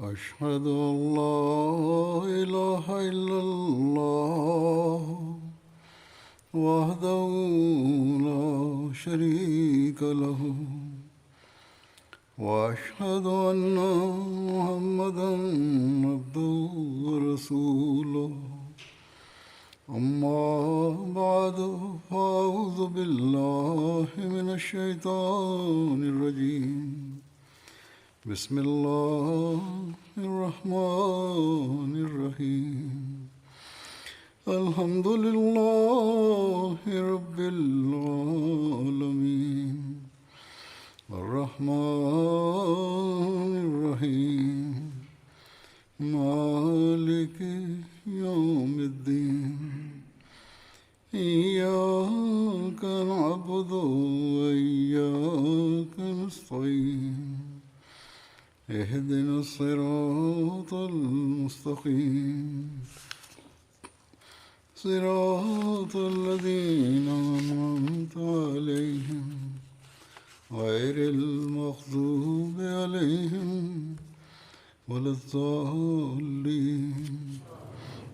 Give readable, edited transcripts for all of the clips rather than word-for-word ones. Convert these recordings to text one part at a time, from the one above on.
أشهد أن لا إله إلا الله وحده لا شريك له وأشهد أن محمدا عبده ورسوله أما بعد فأعوذ بالله من الشيطان الرجيم بسم الله الرحمن الرحيم الحمد لله رب العالمين الرحمن الرحيم مالك يوم الدين إياك نعبد وإياك نستعين اهدنا الصراط المستقيم صراط الذين أنعمت عليهم غير المغضوب عليهم ولا الضالين.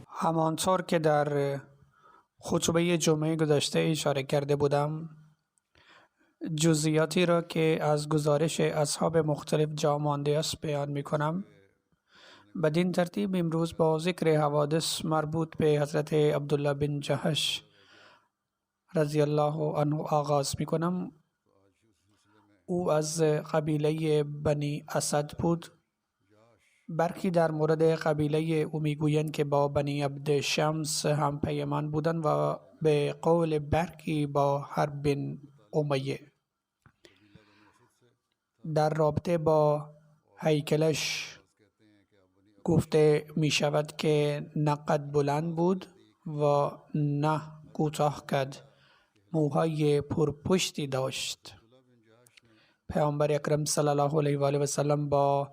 همانطور که در خطبه جمعه گذشته اشاره کرده بودم، جزئیاتی را که از گزارش اصحاب مختلف جا مانده است بیان می کنم. بدین ترتیب امروز با ذکر حوادث مربوط به حضرت عبدالله بن جهش رضی الله عنه آغاز می کنم. او از قبیله بنی اسد بود. برخی در مورد قبیله او میگویند که با بنی عبد شمس هم پیمان بودند و به قول برخی با حرب بن امیه. در رابطه با هیکلش گفته می شود که نه قد بلند بود و نه کوتاه قد، موهای پرپشتی داشت. پیامبر اکرم صلی الله علیه و آله و سلم با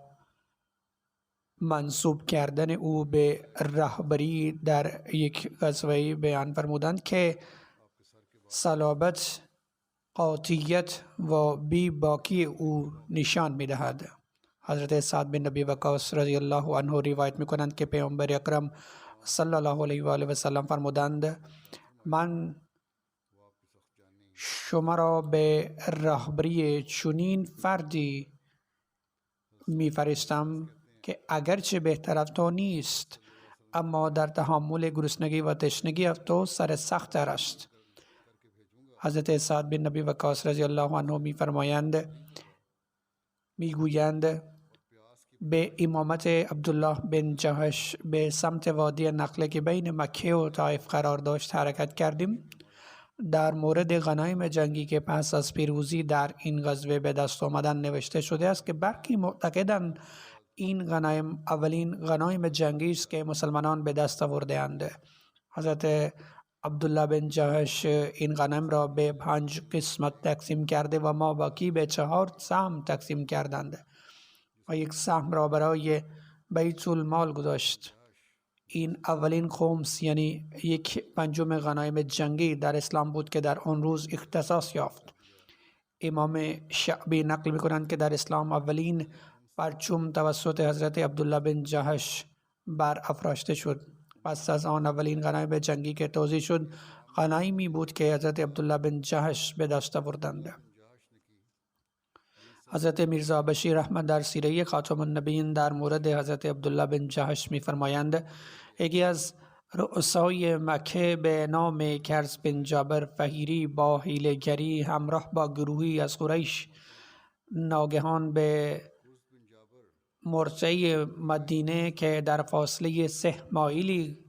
منسوب کردن او به رهبری در یک غزوه بیان فرمودند که صلابت، قاطعیت و بی باکی او نشان می دهد. حضرت سعد بن ابی وقاص رضی الله عنه روایت می کنند که پیامبر اکرم صلی الله علیه و آله و سلم فرمودند من شما را به رهبری چنین فردی می فرستم که اگرچه بهتر از تو نیست، اما در تحمل گرسنگی و تشنگی از تو سر سخت‌تر است. حضرت سعد بن ابی وقاص رضی الله عنه میگویند به امامت عبدالله بن جهش به سمت وادی نخله که بین مکه و طائف قرار داشت حرکت کردیم. در مورد غنایم جنگی که پس از پیروزی در این غزوه به دست آمدن نوشته شده است که برخی معتقدند این غنایم اولین غنایم جنگی است که مسلمانان به دست آورده‌اند. حضرت عبدالله بن جهش این غنم را به 5 قسمت تقسیم کرده و ما باقی به 4 سهم تقسیم کردند و یک سهم را برای بیت المال گذاشت. این اولین خمس یعنی 1/5 غنایم جنگی در اسلام بود که در آن روز اختصاص یافت. امام شعبی نقل می‌کنند که در اسلام اولین پرچم توسط حضرت عبدالله بن جهش بر افراشته شد. پس از آن اولین غنایم جنگی که توزیع شد غنایمی بود که حضرت عبدالله بن جهش به دست آوردند. حضرت میرزا بشیر احمد در سیره خاتم النبیین در مورد حضرت عبدالله بن جهش می‌فرمایند یکی از رؤسای مکه به نام کرز بن جابر فهیری با حیله‌گری همراه با گروهی از قریش ناگهان به مرتعه مدینه که در فاصله 3 مایلی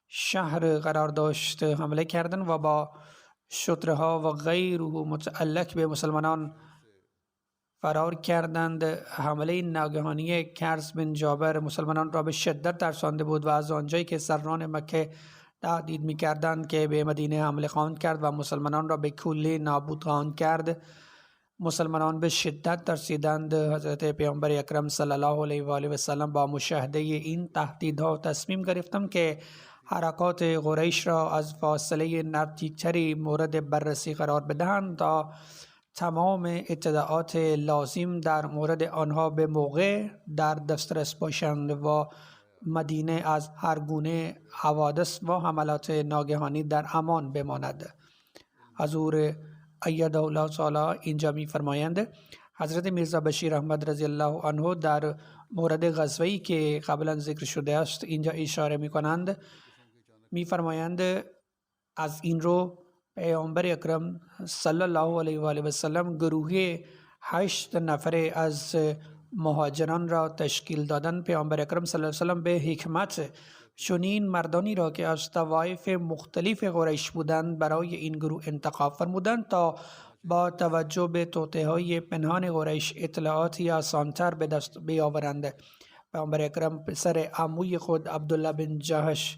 شهر قرار داشت حمله کردند و با شترها و غیره متعلق به مسلمانان فرار کردند. حمله ناگهانی کرز بن جابر مسلمانان را به شدت ترسانده بود و از آنجایی که سران مکه تهدید می‌کردند که به مدینه حمله خواهند کرد و مسلمانان را به کلی نابود خواهند کرد، مسلمانان به شدت ترسیدند. حضرت پیامبر اکرم صلی الله علیه و آله و سلم با مشاهده این تهدیدها تصمیم گرفتند که حرکات قریش را از فاصله نزدیکتری مورد بررسی قرار بدهند تا تمام اطلاعات لازم در مورد آنها به موقع در دسترس باشند و مدینه از هر گونه حوادث و حملات ناگهانی در امان بماند. حضور ایده الله تعالی اینجا می فرمایند حضرت میرزا بشیر احمد رضی الله عنه در مورد غزوه‌ای که قبلا ذکر شده است اینجا اشاره می کنند. می فرمایند از این رو پیامبر اکرم صلی الله علیه و آله و سلم گروه 8 نفر از مهاجران را تشکیل دادن. پیامبر اکرم صلی الله علیه و سلم به حکمت چنین مردانی را که از طوایف مختلف قریش بودند برای این گروه انتخاب فرمودند تا با توجه به توطئه‌های پنهان قریش اطلاعاتی آسان‌تر به دست بیاورند. پیامبر اکرم پسر عموی خود عبدالله بن جهش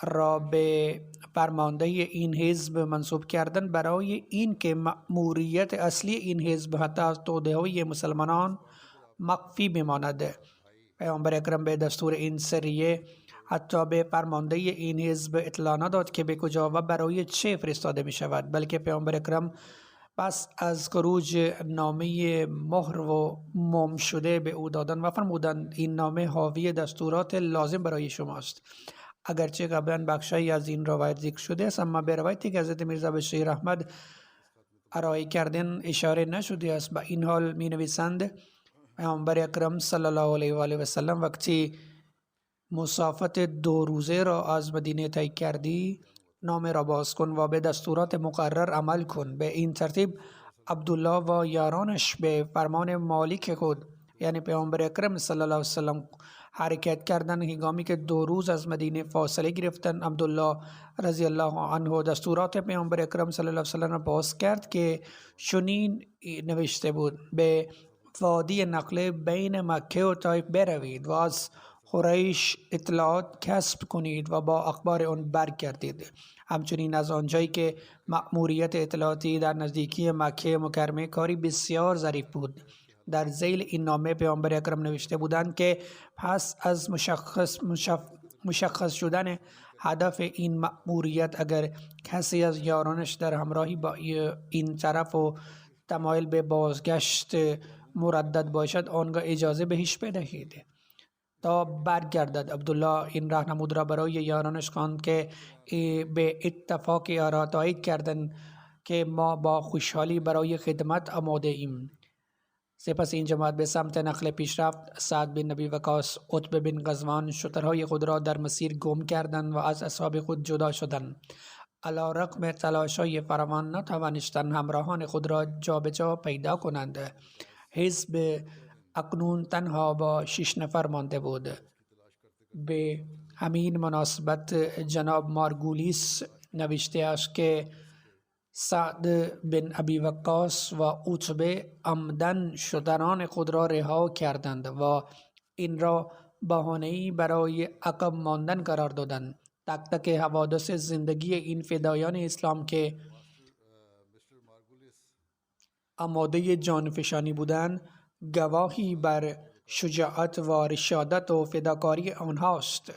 را به فرمانده این حزب منصوب کردن برای این که مأموریت اصلی این حزب حتی از توطئه‌های مسلمانان مخفی بماند. پیامبر اکرم به دستور این سریه حتی به فرمانده این حزب اطلاع نداد که به کجا و برای چه فرستاده می شود، بلکه پیامبر اکرم پس از خروج نامه مهر و مم شده به او دادن و فرمودند این نامه حاوی دستورات لازم برای شماست. اگرچه قبلا بخشی از این روایت ذکر شده است، اما به روایتی که حضرت میرزا بشیر احمد ارائه کردن اشاره نشده است. با این حال می نویسند پیامبر اکرم صلی الله علیه و آله و سلم وقتی مسافت 2 روزه را از مدینه طی کردی نامه را باز کن و به دستورات مقرر عمل کن. به این ترتیب عبدالله و یارانش به فرمان مالک خود یعنی پیامبر اکرم صلی الله علیه و سلم حرکت کردند. هنگامی که 2 روز از مدینه فاصله گرفتند عبدالله رضی الله عنه دستورات پیامبر اکرم صلی الله علیه و سلم را باز کرد که چنین نوشته بود به وادی نقله بین مکه و طایف بروید و از قریش اطلاعات کسب کنید و با اخبار آن برگردید. همچنین از آنجایی که مأموریت اطلاعاتی در نزدیکی مکه مکرمه کاری بسیار ظریف بود. در ذیل این نامه پیامبر اکرم نوشته بودند که پس از مشخص شدن هدف این مأموریت اگر کسی از یارانش در همراهی با این طرف و تمایل به بازگشت مردد باشد آنگاه اجازه بهش بدهید تا برگردد. عبدالله این راهنمود را برای یارانش خواند که به اتفاق آرا تایید کردند که ما با خوشحالی برای خدمت آماده ایم. سپس این جماعت به سمت نخل پیش رفت. سعد بن نبی وقاص، عتبه بن غزوان شترهای خود را در مسیر گم کردند و از اصحاب خود جدا شدند. علی رغم تلاش‌های فراوان نتوانستند همراهان خود را جابجا پیدا کنند. حزب اکنون تنها با 6 نفر مانده بود. به همین مناسبت جناب مارگولیس نوشته است که سعد بن ابی وقاص و عتبه عمدن شتران خود را رها کردند و این را بهانه‌ای برای عقب ماندن قرار دادند. تک تک حوادث زندگی این فدایان اسلام که آماده جانفشانی بودند گواهی بر شجاعت و رشادت و فداکاری آنهاست.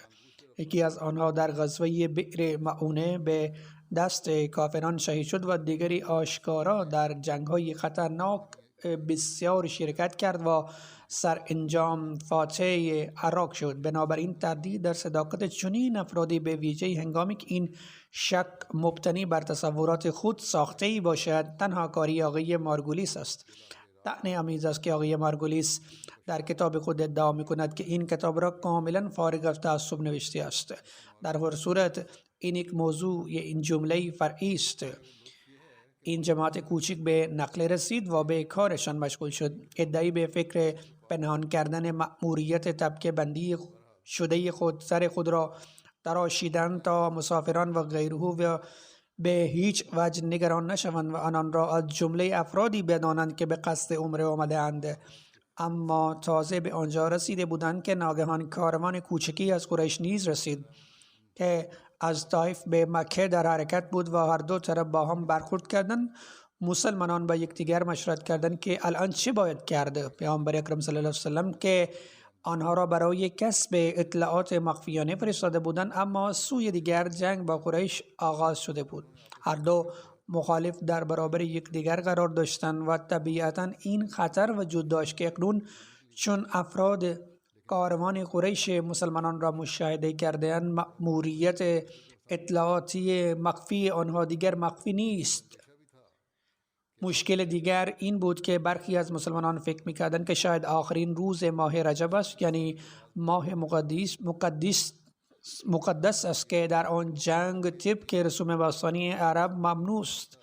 یکی از آنها در غزوه بئر معونه به دست کافران شهید شد و دیگری آشکارا در جنگ‌های خطرناک بسیار شرکت کرد و سرانجام فاتح عراق شد. بنابراین تردید در صداقت چنین افرادی به ویژه هنگامی که این شک مبتنی بر تصورات خود ساخته‌ای باشد تنها کاری آقای مارگولیس است. طعن آمیز است که آقای مارگولیس در کتاب خود ادعا می‌کند که این کتاب را کاملا فارغ از تعصب نوشته است. در هر صورت این یک موضوع این جمله فرعی است. این جماعت کوچک به نقل رسید و به کارشان مشغول شد. ادعای به فکر پنهان کردن مأموریت طبقه بندی شده خود سر خود را تراشیدند تا مسافران و غیره و به هیچ وجه نگران نشوند و آنان را از جمله افرادی بدانند که به قصد عمره آمده اند. اما تازه به آنجا رسیده بودند که ناگهان کاروان کوچکی از قریش نیز رسید که از طایف به مکه در حرکت بود و هر دو طرف با هم برخورد کردند. مسلمانان با یکدیگر مشورت کردند که الان چه باید کرد. پیامبر اکرم صلی الله علیه و سلم که آنها را برای کسب اطلاعات مخفیانه فرستاده بودند، اما سوی دیگر جنگ با قریش آغاز شده بود. هر دو مخالف در برابر یکدیگر قرار داشتند و طبیعتا این خطر وجود داشت که اکنون چون افراد کاروان قریش مسلمانان را مشاهده کرده‌اند، مأموریت اطلاعاتی مخفی آنها دیگر مخفی نیست. مشکل دیگر این بود که برخی از مسلمانان فکر می‌کردند که شاید آخرین روز ماه رجب است، یعنی ماه مقدس است که در آن جنگ طبق رسوم باستانی عرب ممنوع است.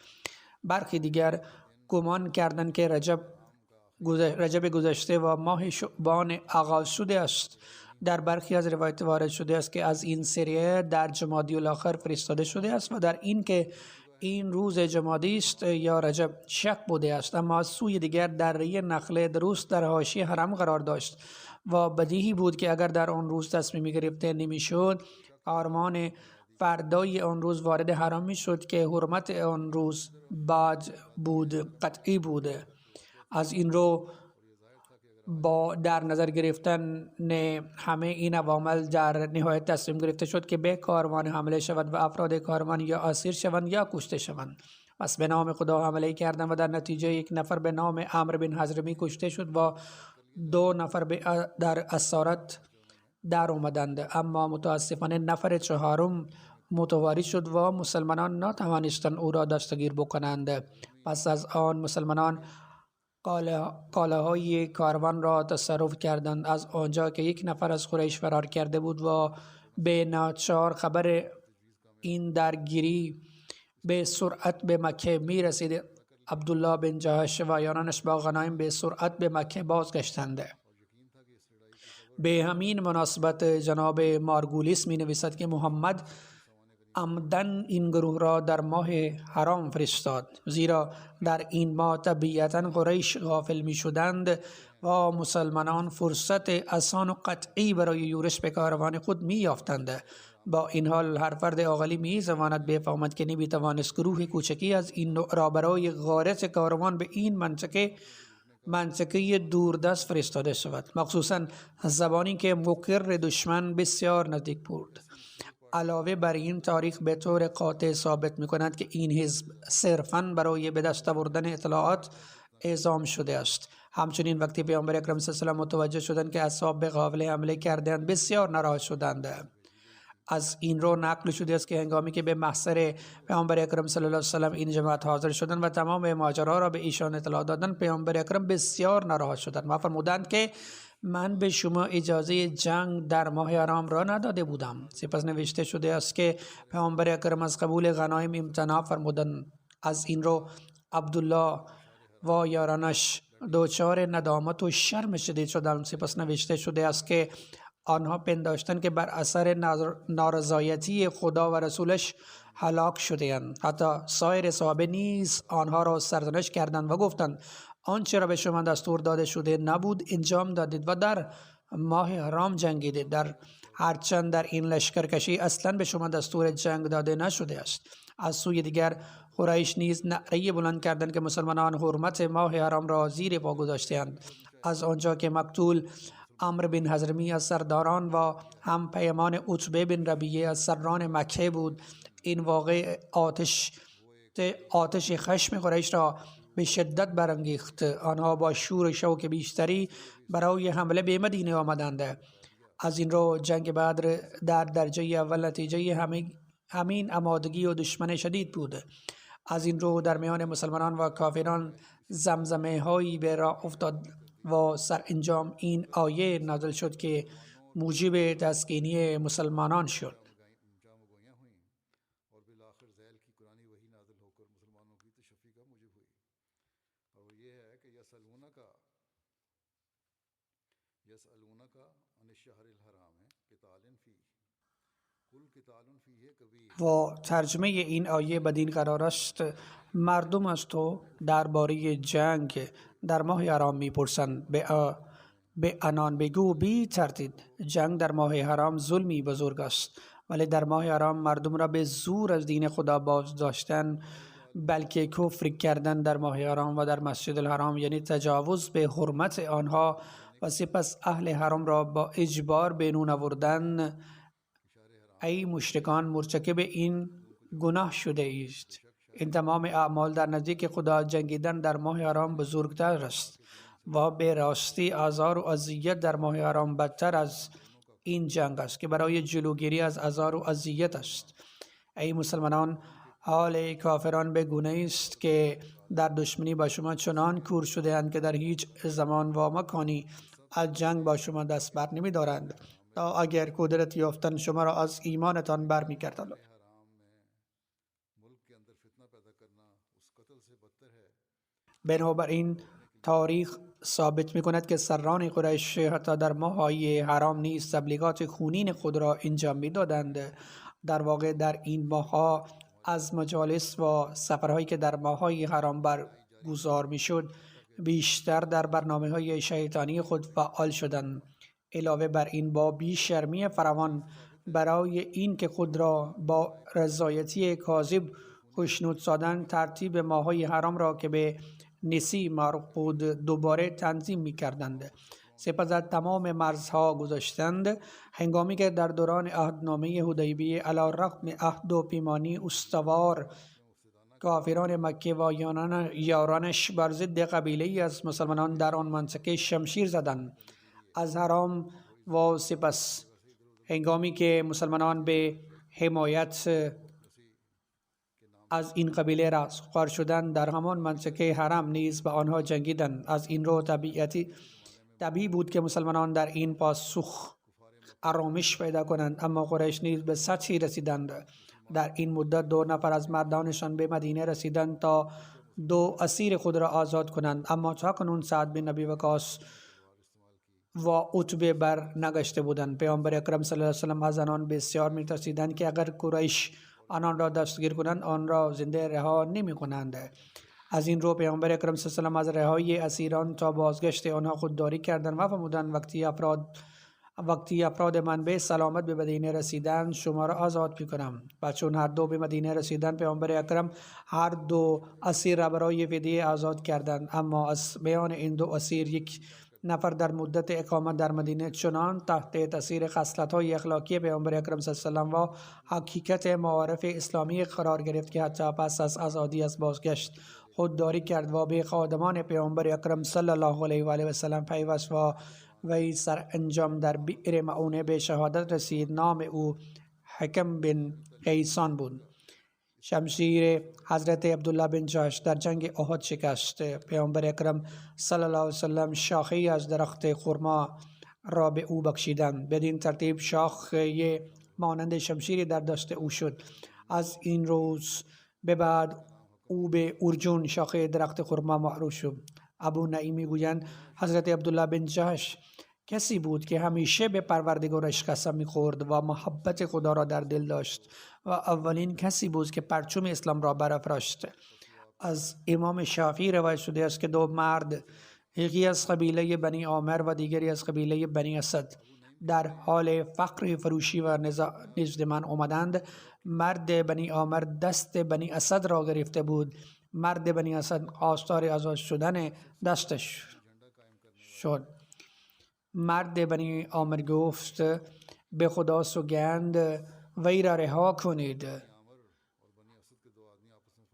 برخی دیگر گمان کردند که رجب گذشته و ماه شعبان آغاز شده است. در برخی از روایات وارد شده است که از این سریه در جمادی الاخر فرستاده شده است و در این که این روز جمادی است یا رجب شک بوده است. اما از سوی دیگر دره نخله درست در حاشیه حرم قرار داشت و بدیهی بود که اگر در آن روز تصمیمی گرفته نمیشد، کاروان فردای آن روز وارد حرم میشد که حرمت آن روز بعد بود قطعی بوده. از این رو با در نظر گرفتن همه این عوامل در نهایت تصمیم گرفته شد که به کاروان حمله شود و افراد کاروان یا اسیر شوند یا کشته شوند. پس به نام خدا حمله کردند و در نتیجه یک نفر به نام عمرو بن حضرمی کشته شد و 2 نفر در اسارت در آمدند. اما متاسفانه نفر چهارم متواری شد و مسلمانان نتوانستند او را دستگیر بکنند. پس از آن مسلمانان کالاهای کاروان را تصرف کردند. از آنجا که یک نفر از قریش فرار کرده بود و به ناچار خبر این درگیری به سرعت به مکه می رسید، عبدالله بن جهش و یارانش با غنایم به سرعت به مکه بازگشتند. به همین مناسبت جناب مارگولیس می نویسد که محمد عمدن این گروه را در ماه حرام فرستاد، زیرا در این ماه طبیعتا قریش غافل می شدند و مسلمانان فرصت آسان و قطعی برای یورش به کاروان خود می یافتند. با این حال هر فرد عاقلی می تواند بفهمد که نمی توانست گروه کوچکی از این نوع را برای غارت کاروان به این منطقه دوردست فرستاده شود، مخصوصا زبانی که مقر دشمن بسیار نزدیک بود. علاوه بر این، تاریخ به طور قاطع ثابت می کند که این حزب صرفاً برای به دست آوردن اطلاعات اعزام شده است. همچنین وقتی پیامبر اکرم صلی الله علیه و آله متوجه شدند که اصحاب به قافله حمله کردند، بسیار ناراحت شدند. از این رو نقل شده است که هنگامی که به محضر پیامبر اکرم صلی الله علیه و سلم این جماعت حاضر شدند و تمام ماجرا را به ایشان اطلاع دادند، پیامبر اکرم بسیار ناراحت شدند و فرمودند که من به شما اجازه جنگ در ماه حرام را نداده بودم. سپس نوشته شده است که پیامبر اکرم از قبول غنایم امتناع فرمودند. از این رو عبدالله و یارانش دچار ندامت و شرم شدید شدند. سپس نوشته شده است که آنها پنداشتند که بر اثر نارضایتی خدا و رسولش هلاک شده‌اند. حتی سایر صحابه نیز آنها را سرزنش کردند و گفتند آنچه را به شما دستور داده شده نبود انجام دادید و در ماه حرام جنگیدید، در هرچند در این لشکرکشی اصلا به شما دستور جنگ داده نشده است. از سوی دیگر قریش نیز نعره بلند کردند که مسلمانان حرمت ماه حرام را زیر پا گذاشته‌اند. از آنجا که مقتول عمرو بن حضرمی از سرداران و هم پیمان عتبه بن ربیعه از سران مکه بود، این واقع آتش خشم قریش را به شدت برانگیخت. آنها با شور و شوق بیشتری برای حمله به مدینه آمدند. از این رو جنگ بدر در درجه اول نتیجه همین آمادگی و دشمن شدید بود. از این رو در میان مسلمانان و کافران زمزمه هایی به راه افتاد و سرانجام این آیه نازل شد که موجب تسکینی مسلمانان شد. و ترجمه این آیه بدین قرار است: مردم از تو درباره جنگ در ماه حرام میپرسند، به آنان بگو بی تردید جنگ در ماه حرام ظلمی بزرگ است، ولی در ماه حرام مردم را به زور از دین خدا باز داشتن، بلکه کفر کردن در ماه حرام و در مسجد الحرام، یعنی تجاوز به حرمت آنها و سپس اهل حرام را با اجبار بینون آوردن. ای مشرکان، مرتکب این گناه شده اید. این تمام اعمال در نزدیک خدا جنگیدن در ماه حرام بزرگتر است و به راستی آزار و اذیت در ماه حرام بدتر از این جنگ است که برای جلوگیری از آزار و اذیت است. ای مسلمانان، حال کافران به گونه است که در دشمنی با شما چنان کور شده اند که در هیچ زمان و مکانی از جنگ با شما دست بر نمی دارند تا اگر قدرت یافتن شما را از ایمانتان برمی گرداند. بنابراین تاریخ ثابت می کند که سران قریش حتی در ماه‌های حرام نیز تبلیغات خونین خود را انجام می دادند. در واقع در این ماه‌ها از مجالس و سفرهایی که در ماه‌های حرام برگزار می شد بیشتر در برنامه‌های شیطانی خود فعال شدند. علاوه بر این با بی‌شرمی فراوان برای این که خود را با رضایتی کاذب خوشنود سازند ترتیب ماه‌های حرام را که به نسی معروف بود دوباره تنظیم می کردند. سپس از تمام مرزها گذاشتند. هنگامی که در دوران عهدنامه حدیبیه علی رغم عهد و پیمانی استوار کافران مکه و یارانش بر ضد قبیله‌ای از مسلمانان در آن منطقه شمشیر زدند از حرام و سپس هنگامی که مسلمانان به حمایت از این قبیله رستگار شدند در همان منطقه حرم نیز به آنها جنگیدند. از این رو طبیعی بود که مسلمانان در این پاسخ آرامش پیدا کنند، اما قریش نیز به سطحی رسیدند. در این مدت 2 نفر از مردانشان به مدینه رسیدند تا 2 اسیر خود را آزاد کنند، اما تاکنون سعد بن ابی وقاص و عتبه بر نگشته بودند. پیامبر اکرم صلی الله علیه و سلم از آنان بسیار می‌ترسیدند که اگر قریش آنان را دستگیر کنند آن را زنده رها نمی کنند. از این رو پیامبر اکرم صلی الله علیه و آله از رهایی اسیران تا بازگشت آنها خودداری کردند و فرمودند وقتی افراد من به سلامت به مدینه رسیدند شما را آزاد می‌کنم. و چون هر دو به مدینه رسیدند پیامبر اکرم هر 2 اسیر را برای فدیه آزاد کردند، اما از میان این 2 اسیر یک نفر در مدت اقامت در مدینه چنان تحت تاثیر خصلت‌های اخلاقی پیامبر اکرم صلی الله علیه و آله و حقیقت معارف اسلامی قرار گرفت که حتی پس از آزادی از بازگشت خودداری کرد و به خادمان پیامبر اکرم صلی الله علیه و آله و سلم پیوست و وی سرانجام در بئر معونه به شهادت رسید. نام او حکم بن قیسان بود. شمشیر حضرت عبدالله بن جحش در جنگ احد شکست. پیامبر اکرم صلی الله علیه و سلم شاخه‌ای از درخت خرما را به او بخشیدند. بدین ترتیب شاخه مانند شمشیری در دست او شد. از این روز به بعد او به ارجون شاخه درخت خرما معروف شد. ابو نعیم میگویند حضرت عبدالله بن جحش کسی بود که همیشه به پروردگارش قسم می‌خورد و محبت خدا را در دل داشت و اولین کسی بود که پرچم اسلام را برافراشت. از امام شافعی روایت شده است که 2 مرد، یکی از قبیله بنی عامر و دیگری از قبیله بنی اسد، در حال فقر فروشی و نزد من آمدند. مرد بنی عامر دست بنی اسد را گرفته بود. مرد بنی اسد خواستار آزاد شدن دستش شد. مرد بنی عامر گفت به خدا سوگند وی را رها کنید.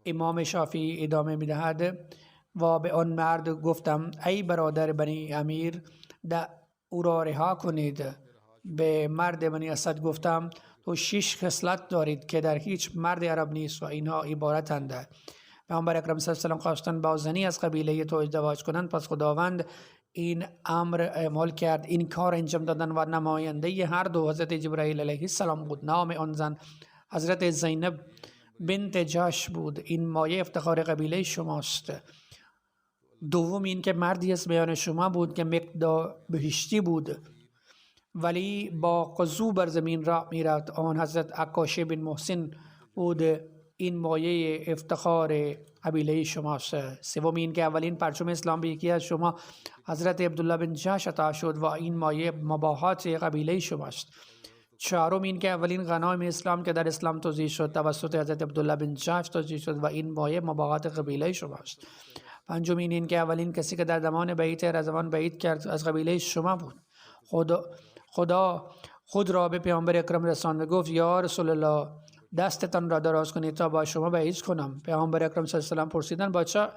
امام شافعی ادامه می‌دهد و به آن مرد گفتم ای برادر بنی امیر او را رها کنید. به مرد بنی اسد گفتم تو 6 خصلت دارید که در هیچ مرد عرب نیست و اینها عبارتند. پیامبر اکرم صلی الله علیه و آله خواستند با زنی از قبیله تو ازدواج کنند، پس خداوند این امر اعمال کرد. این کار انجام دادن و نماینده هر 2 حضرت جبرائیل علیه السلام بود. نام آن زن حضرت زینب بنت جحش بود. این مایه افتخار قبیله شماست. دوم این که مردی از میان شما بود که مقدار بهشتی بود ولی با قضو بر زمین راه میرفت. آن حضرت عکاشه بن محسن بود. این مایه افتخار قبیله شماست. سوم این که اولین پرچم اسلام به یکی از شما حضرت عبدالله بن جحش عطا شد و این مایه مباحات قبیله شماست. چهارم این که اولین غنایم اسلام که در اسلام توزیع شد توسط حضرت عبدالله بن جحش توزیع شد و این مایه مباحات قبیله شماست. پنجم این که اولین کسی که در زمان بیعت رضوان بیعت کرد از قبیله شما بود. خدا خود را به پیامبر اکرم رساند و گفت یا رسول الله دستتان را دراز کنید تا با شما بعید کنم. پیامبر اکرم صلی الله علیه و آله پرسیدند بچه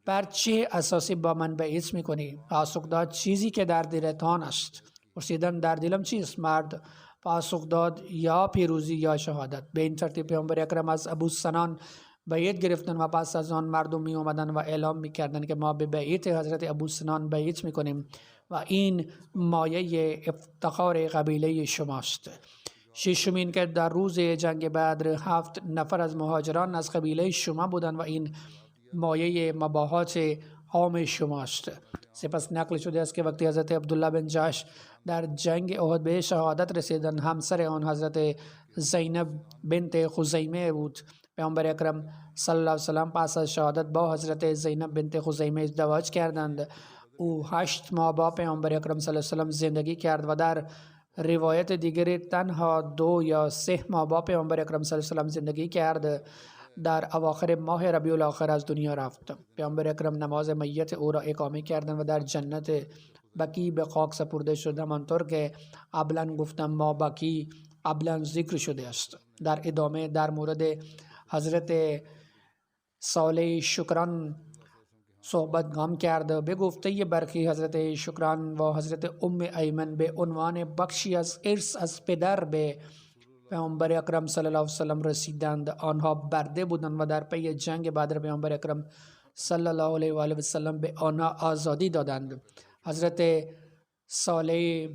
بر چه اساسی با من بعید میکنی؟ پاسخ داد چیزی که در دلتان است. پرسیدند در دلم چیست؟ مرد پاسخ داد یا پیروزی یا شهادت. به این ترتیب پیامبر اکرم از ابو سنان بیعت گرفتن و پس از آن مردم می آمدن و اعلام می کردن که ما به بیعت حضرت ابو سنان بیعت می کنیم و این مایه افتخار قبیله شماست. ششمین که در روز جنگ بدر 7 نفر از مهاجران از قبیله شما بودند و این مایه مباحات عام شماست. سپس نقل شده است که وقتی حضرت عبدالله بن جحش در جنگ احد به شهادت رسیدند، همسر آن حضرت زینب بنت خزیمه بود. پیامبر اکرم صلی الله علیه و سلم پس از شهادت با حضرت زینب بنت خزیمه ازدواج کردند. او 8 ماه با پیامبر اکرم صلی الله علیه و سلم زندگی کرد و در روایت دیگری تنها 2 یا 3 ماه با پیامبر اکرم صلی الله علیه و سلم زندگی کرد. در اواخر ماه ربیع الاخر از دنیا رفت. پیامبر اکرم نماز میت او را اقامه کردند و در جنت بقیع به خاک سپرده شد، همانطور که قبلا گفتم ما بقیع قبلا ذکر شده است. در ادامه در مورد حضرت صالح شکران صحبت گام کرد. به گفته برخی حضرت شکران و حضرت ایمن به عنوان بخشی از ارث از پدر به پیامبر اکرم صلی الله علیه و سلم رسیدند. آنها برده بودند و در پی جنگ بدر پیامبر اکرم صلی الله علیه و آله و سلم به آنها آزادی دادند. حضرت صالح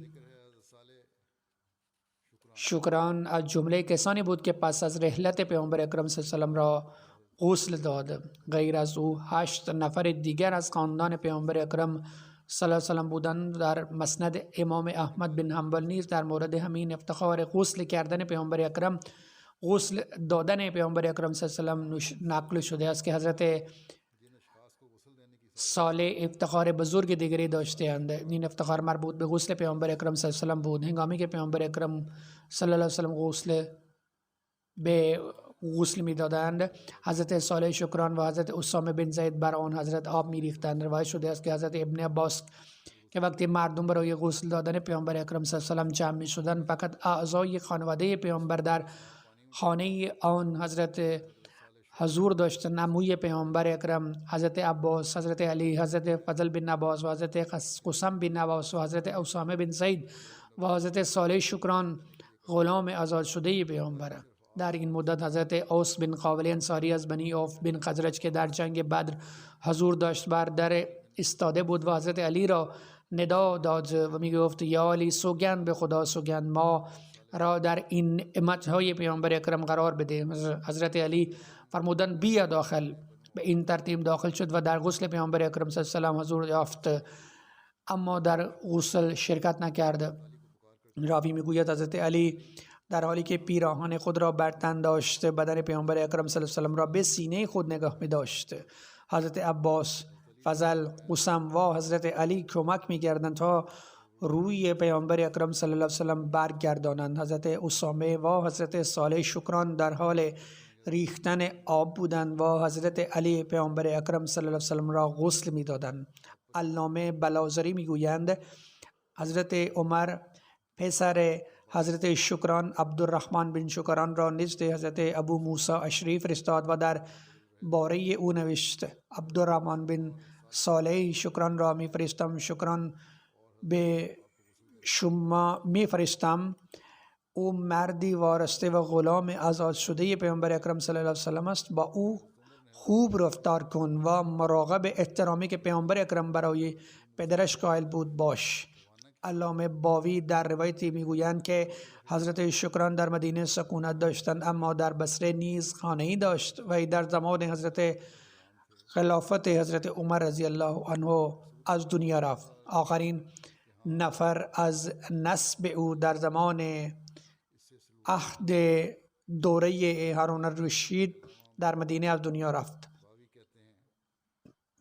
شکران از جمله کسانی بود که پس از رحلت پیامبر اکرم صلی الله علیه و سلم را غسل داد. غیر از او 8 نفر دیگر از خاندان پیامبر اکرم صلی الله علیه و سلم بودند. در مسند امام احمد بن حنبل نیز در مورد همین افتخار غسل کردن پیامبر اکرم، غسل دادن پیامبر اکرم صلی الله علیه و سلم نقل شده است که حضرت صالح افتخار بزرگ دیگری داشته‌اند. این افتخار مربوط به غسل پیامبر اکرم صلی الله علیه و سلم بود. هنگامی که پیامبر اکرم صلی الله علیه و سلم غسل می‌دادند، حضرت صالح شکران و حضرت اسامه بن زید بر آن حضرت آب می‌ریختند. روایت شده است که حضرت ابن عباس که وقتی مردم برای غسل دادن پیامبر اکرم صلی الله علیه و سلم جمع می‌شدند، فقط اعضای خانواده پیامبر در خانه آن حضرت حضور داشتند. عموی پیامبر اکرم حضرت عباس، حضرت علی، حضرت فضل بن عباس و حضرت قسم بن عباس و حضرت اسامه بن زید و حضرت صالح شکران غلام آزاد شده پیامبر. در این مدت حضرت اوس بن قابل انصاری از بنی اوف بن خزرج که در جنگ بدر حضور داشت بر در استاده بود و حضرت علی را ندا داد و می گفت یا علی سوگند به خدا سوگند ما را در این امتهای پیامبر اکرم قرار بده. حضرت علی فرمودند بیا داخل. به این ترتیب داخل شد و در غسل پیامبر اکرم صلی الله علیه و سلم حضور یافت، اما در غسل شرکت نکرد. راوی میگوید حضرت علی در حالی که پیراهن خود را بر تن داشت بدن پیامبر اکرم صلی الله علیه و سلم را به سینه خود نگاه می داشت. حضرت عباس، فضل، قسم و حضرت علی کمک می کردند تا روی پیامبر اکرم صلی الله علیه و سلم برگردانند. حضرت اسامه و حضرت صالح شکران در حال ریختن آب بودند و حضرت علی پیامبر اکرم صلی الله علیه و سلم را غسل می دادند. علامه بلاذری می گویند حضرت عمر پسر حضرت شکران عبدالرحمن بن شکران را نزد حضرت ابو موسی اشری فرستاد و در باره او نوشت عبدالرحمن بن صالح شکران را میفرستم، شکران به شما میفرستم. او مردی وارسته و غلام آزاد شده پیامبر اکرم صلی الله علیه و سلم است. با او خوب رفتار کن و مراقب احترامی که پیامبر اکرم برای پدرش قائل بود باش. علامه باوی در روایتی میگویند که حضرت شکران در مدینه سکونت داشتند، اما در بصره نیز خانه‌ای داشت و در زمان حضرت خلافت حضرت عمر رضی الله عنه از دنیا رفت. آخرین نفر از نسب او در زمان عهد دوره هارون الرشید در مدینه از دنیا رفت.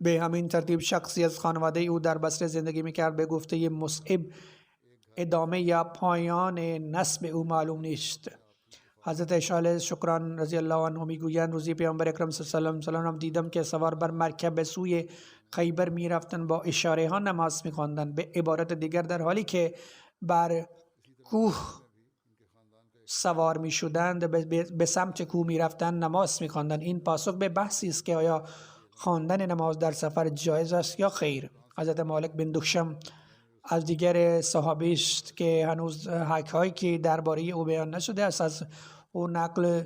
به همین ترتیب شخصی از خانواده او در بصره زندگی میکرد. به گفته مصعب ادامه یا پایان نسب او معلوم نیست. حضرت صالح شکران رضی الله عنه میگویند روزی پیامبر اکرم صلی الله علیه و آله دیدم که سوار بر مرکب به سوی خیبر میرفتند، با اشاره ها نماز میخواندند. به عبارت دیگر در حالی که بر کوه سوار می شدند به سمت کوه می رفتند نماز می خواندند. این پاسخ به بحثی است که آیا خواندن نماز در سفر جایز است یا خیر. حضرت مالک بن دخشم از دیگر صحابی است که هنوز حکایی که درباره او بیان نشده است از او نقل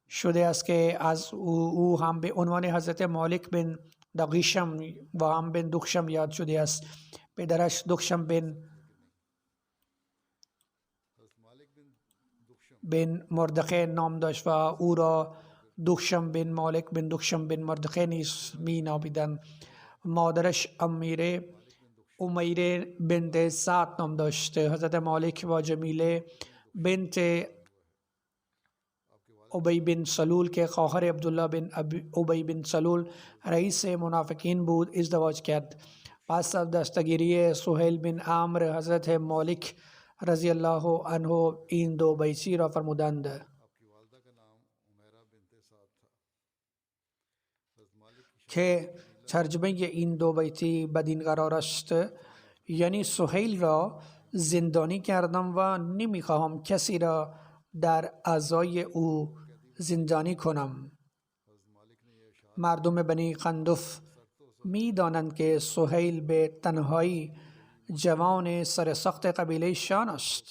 شده است که از او هم به عنوان حضرت مالک بن دقیشم و هم بن دخشم یاد شده است. پدرش دخشم بن مردخه نام داشت و او را دخشم بن مالک بن دخشم بن مردخه نیز می نامیدند. مادرش امیره بنت سعد نام داشت. حضرت مالک و جمیله بنت ابی بن سلول که خواهر عبدالله بن ابی بن سلول رئیس منافقین بود ازدواج کرد. پس از دستگیری سهیل بن عمرو حضرت مالک رضی الله عنه این دو بیتی را فرمودند که ترجمه این دو بیتی بدین قرار است، یعنی سهیل را زندانی کردم و نمیخواهم کسی را در اعضای او زندانی کنم. مردم بنی قندف می دانند که سهیل به تنهایی جوان سرسخت قبیله شان است.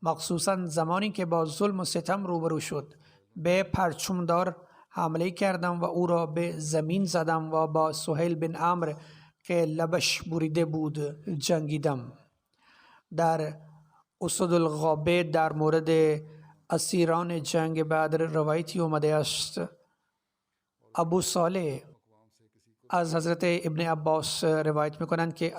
مخصوصا زمانی که با ظلم و ستم روبرو شد، به پرچمدار حمله کردم و او را به زمین زدم و با سهیل بن عمرو که لبش بریده بود جنگیدم. در اسد الغابه در مورد اسیران جنگ بدر روایتی اومده است. ابو صالح از حضرت ابن عباس روایت میکنند که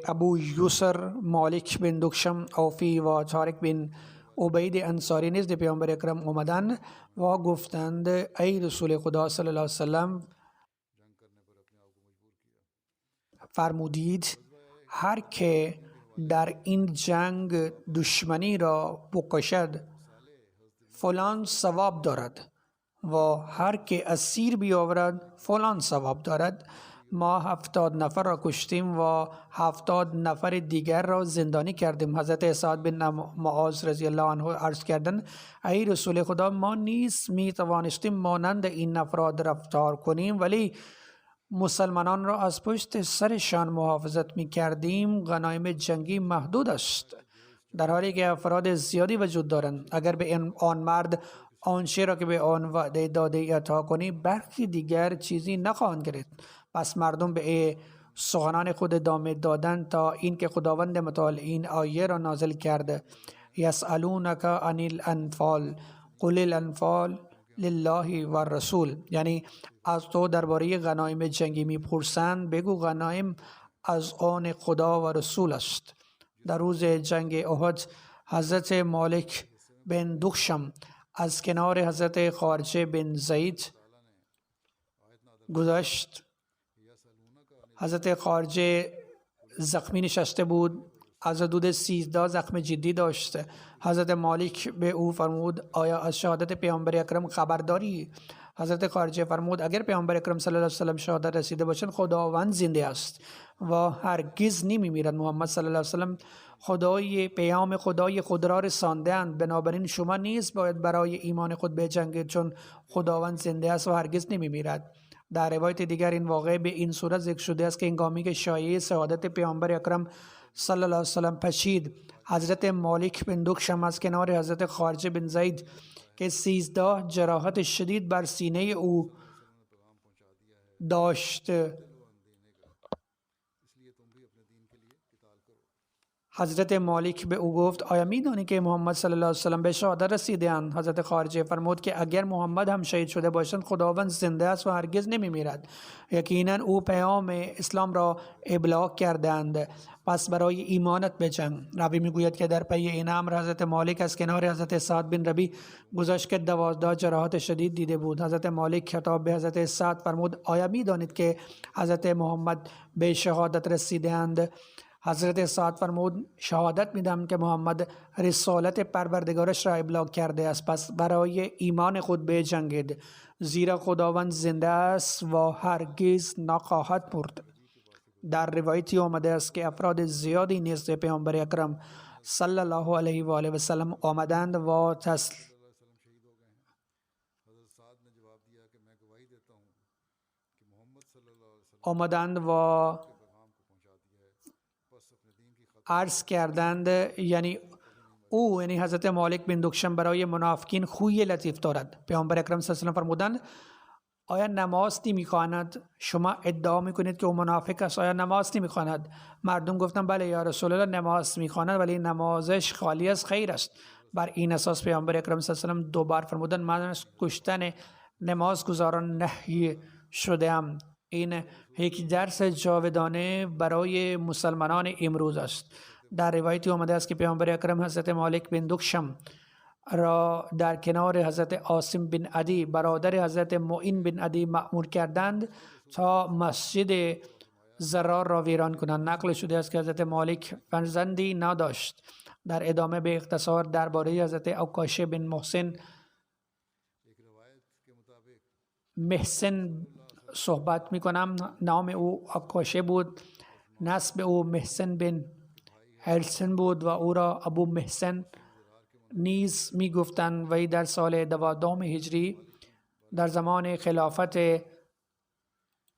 ابو یسر مالک بن دخشم اوفی و طارق بن عبید انصاری نزد پیامبر اکرم اومدند و گفتند ای رسول خدا صلی الله علیه وسلم، فرمودید هر که در این جنگ دشمنی را بکشد فلان ثواب دارد و هر که اسیر بیاورد فلان ثواب دارد. ما 70 نفر را کشتیم و 70 نفر دیگر را زندانی کردیم. حضرت سعد بن معاذ رضی الله عنه عرض کردند ای رسول خدا، ما نیز می توانستیم مانند این افراد رفتار کنیم، ولی مسلمانان را از پشت سرشان محافظت می کردیم. غنایم جنگی محدود است در حالی که افراد زیادی وجود دارند. اگر به آن مرد آنچه را که به آن وعده داده عطا کنی، برخی دیگر چیزی نخواهند گرفت. پس مردم به سخنان خود ادامه دادند تا اینکه خداوند متعال این آیه را نازل کرد یسألونک عن الانفال قل الانفال لله و رسول، یعنی از تو درباره غنایم جنگی میپرسند بگو غنایم از آن خدا و رسول است. در روز جنگ احد حضرت مالک بن دخشم از کنار حضرت خارجه بن زید گذشت. حضرت خارجه زخمی نشسته بود، از حدود 13 زخم جدی داشت. حضرت مالک به او فرمود آیا از شهادت پیامبر اکرم خبرداری؟ حضرت خارجه فرمود اگر پیامبر اکرم صلی الله علیه و سلم شهادت رسیده باشند خداوند زنده است و هرگز نمی میرد. محمد صلی الله علیه و سلم پیام خدای خود را رساندند، بنابراین شما نیز باید برای ایمان خود بجنگید چون خداوند زنده است و هرگز نمی میرد. در روایت دیگر این واقعه به این صورت ذکر شده است که هنگامی که شایعه شهادت پیامبر اکرم صلی الله علیه و سلم پشید، حضرت مالک بن دخشم از کنار حضرت خارجه بن زید که 13 جراحت شدید بر سینه او داشت، حضرت مالک به او گفت آیا می‌دانی که محمد صلی الله علیه و سلم به شهادت رسیدند؟ حضرت خارجه فرمود که اگر محمد هم شهید شده باشند خداوند زنده است و هرگز نمی‌میرد. یقینا او پیام اسلام را ابلاغ کردند، پس برای ایمانت بجنگ. راوی میگوید که در پی این امر حضرت مالک از کنار حضرت سعد بن ربیع گذشت که 12 جراحت شدید دیده بود. حضرت مالک خطاب به حضرت سعد فرمود آیا می‌دانید که حضرت محمد به شهادت رسیدند؟ حضرت سعد فرمود شهادت میدم که محمد رسالت پروردگارش را ابلاغ کرده است، پس برای ایمان خود بجنگید، زیرا خداوند زنده است و هرگز نخواهد مرد. در روایتی آمده است که افراد زیادی نزد پیامبر اکرم صلی الله علیه و آله و سلم آمدند و عرض کردند یعنی حضرت مالک بن دکشم برای منافقین خوی لطیف دارد. پیامبر اکرم صلی الله علیه و سلم فرمودند آیا نماز نمی‌خواند؟ شما ادعا میکنید که او منافق است، آیا نماز نمی‌خواند؟ مردم گفتند بله یا رسول الله نماز می‌خواند ولی نمازش خالی از خیر است. بر این اساس پیامبر اکرم صلی الله علیه و سلم دوبار فرمودند من از کشتن نمازگزاران نهی شده‌ام. این یک درس جاودانه برای مسلمانان امروز است. در روایتی آمده است که پیامبر اکرم حضرت مالک بن دکشم را در کنار حضرت عاصم بن عدی برادر حضرت معین بن عدی مأمور کردند تا مسجد زرار را ویران کنند. نقل شده است که حضرت مالک فرزندی نداشت. در ادامه به اختصار درباره حضرت عکاشه بن محسن صحبت می کنم. نام او عکاشه بود، نسب او محسن بن هلسن بود و او را ابو محسن نیز می گفتند. وی در سال 12 هجری در زمان خلافت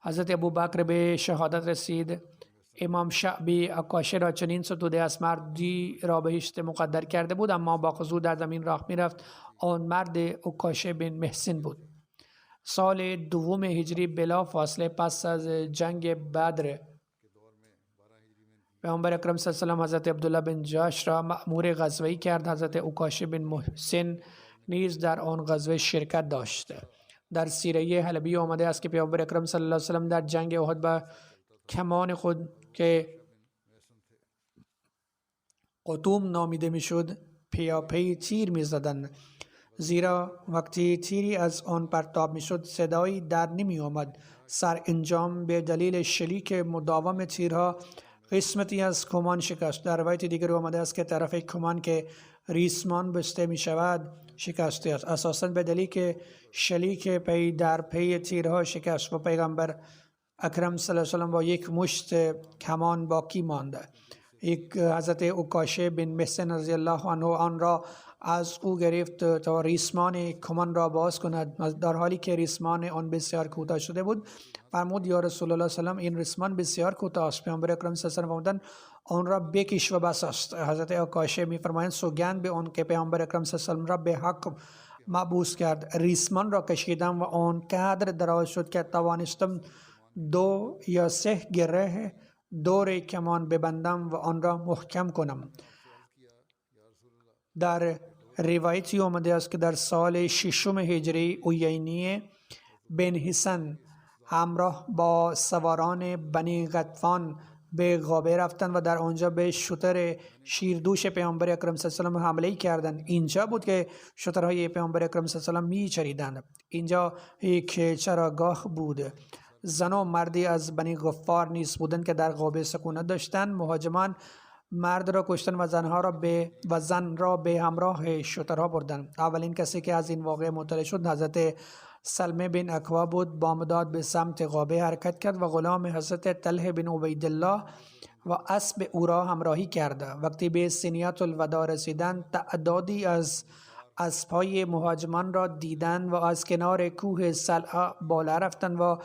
حضرت ابوبکر به شهادت رسید. امام شعبی عکاشه را چنین ستوده است مردی را بهشت مقدر کرده بود اما با خضوع در زمین راه می رفت. آن مرد عکاشه بن محسن بود. سال 2 هجری بلا فاصله پس از جنگ بدر پیامبر اکرم صلی الله علیه و آله حضرت عبدالله بن جاش را مأمور غزوه‌ای کرد. حضرت عکاشه بن محسن نیز در آن غزوه شرکت داشت. در سیره حلبی آمده است که پیامبر اکرم صلی الله علیه و سلم در جنگ احد با کمان خود که قطوم نامیده میشد پیاپی تیر میزدند، زیرا وقتی تیری از آن پرتاب میشد صدایی در نمی آمد. سرانجام به دلیل شلیک مداوم تیرها قسمتی از کمان شکست. در روایت دیگر آمده است که طرف کمان که ریسمان بسته می شود شکسته است، اساساً به دلیل که شلیک پی در پی تیرها شکست و پیغمبر اکرم صلی الله علیه و سلم با یک مشت کمان باقی مانده. یک حضرت عکاشه بن محسن رضی الله عنه آن را از او گرفت تا ریسمان کمان را باز کند، در حالی که ریسمان آن بسیار کوتاه شده بود. فرمود یا رسول الله صلی الله علیه و سلم این ریسمان بسیار کوتاه است. پیامبر اکرم صلی الله علیه و سلم آن را بکش و بس است. حضرت عکاشه می‌فرمایند سوگند به آن که پیامبر اکرم صلی الله علیه و سلم را به حق مبعوث کرد، ریسمان را کشیدم و آن قدر دراز شد که توانستم 2 یا 3 گره دور کمان ببندم و آن را محکم کنم. در روایتی آمده است که در سال 6 هجری عیینی بن حسن همراه با سواران بنی غطفان به غابه رفتند و در آنجا به شتر شیردوش پیامبر اکرم صلی الله علیه و سلم حمله کردند. اینجا بود که شترهای پیامبر اکرم صلی الله علیه و سلم میچریدند. اینجا یک چراگاه بود. زن و مردی از بنی غفار نیز بودند که در غابه سکونت داشتند. مهاجمان مرد را کشتن و زن را به همراه شترها بردند. اولین کسی که از این واقعه مطلع شد حضرت سلمه بن اکوا بود. بامداد به سمت غابه حرکت کرد و غلام حضرت طلحه بن عبیدالله و اسب او را همراهی کرد. وقتی به سنیت الوداع رسیدند تعدادی از اسبهای مهاجمان را دیدند و از کنار کوه سلعه بالا رفتند و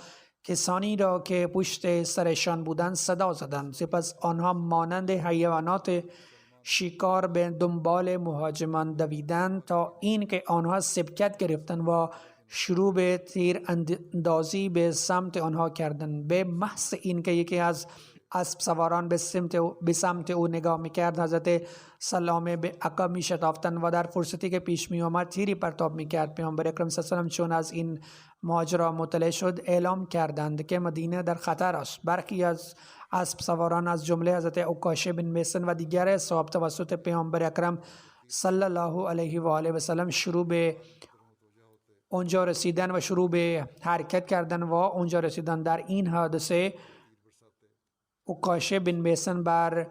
کسانی را که پشت سرشان بودند صدا زدند. سپس آنها مانند حیوانات شکار به دنبال مهاجمان دویدند تا اینکه آنها سبقت گرفتند و شروع به تیر اندازی به سمت آنها کردند. به محض اینکه یکی از اسب سواران به سمت او نگاه میکرد حضرت سلامه به عقب میشتافتند و در فرصتی که پیش می آمد تیری پرتاب میکرد. پیامبر اکرم صلی الله علیه و سلم چون از این ماجرا مطلع شد اعلام کردند که مدینه در خطر است. برخی از اسب سواران از جمله حضرت عکاشه بن محسن و دیگر اصحاب توسط پیامبر اکرم صلی الله علیه و آله و سلم شروع به اونجا رسیدن و شروع به حرکت کردن و اونجا رسیدن. در این حادثه عکاشه بن محسن بر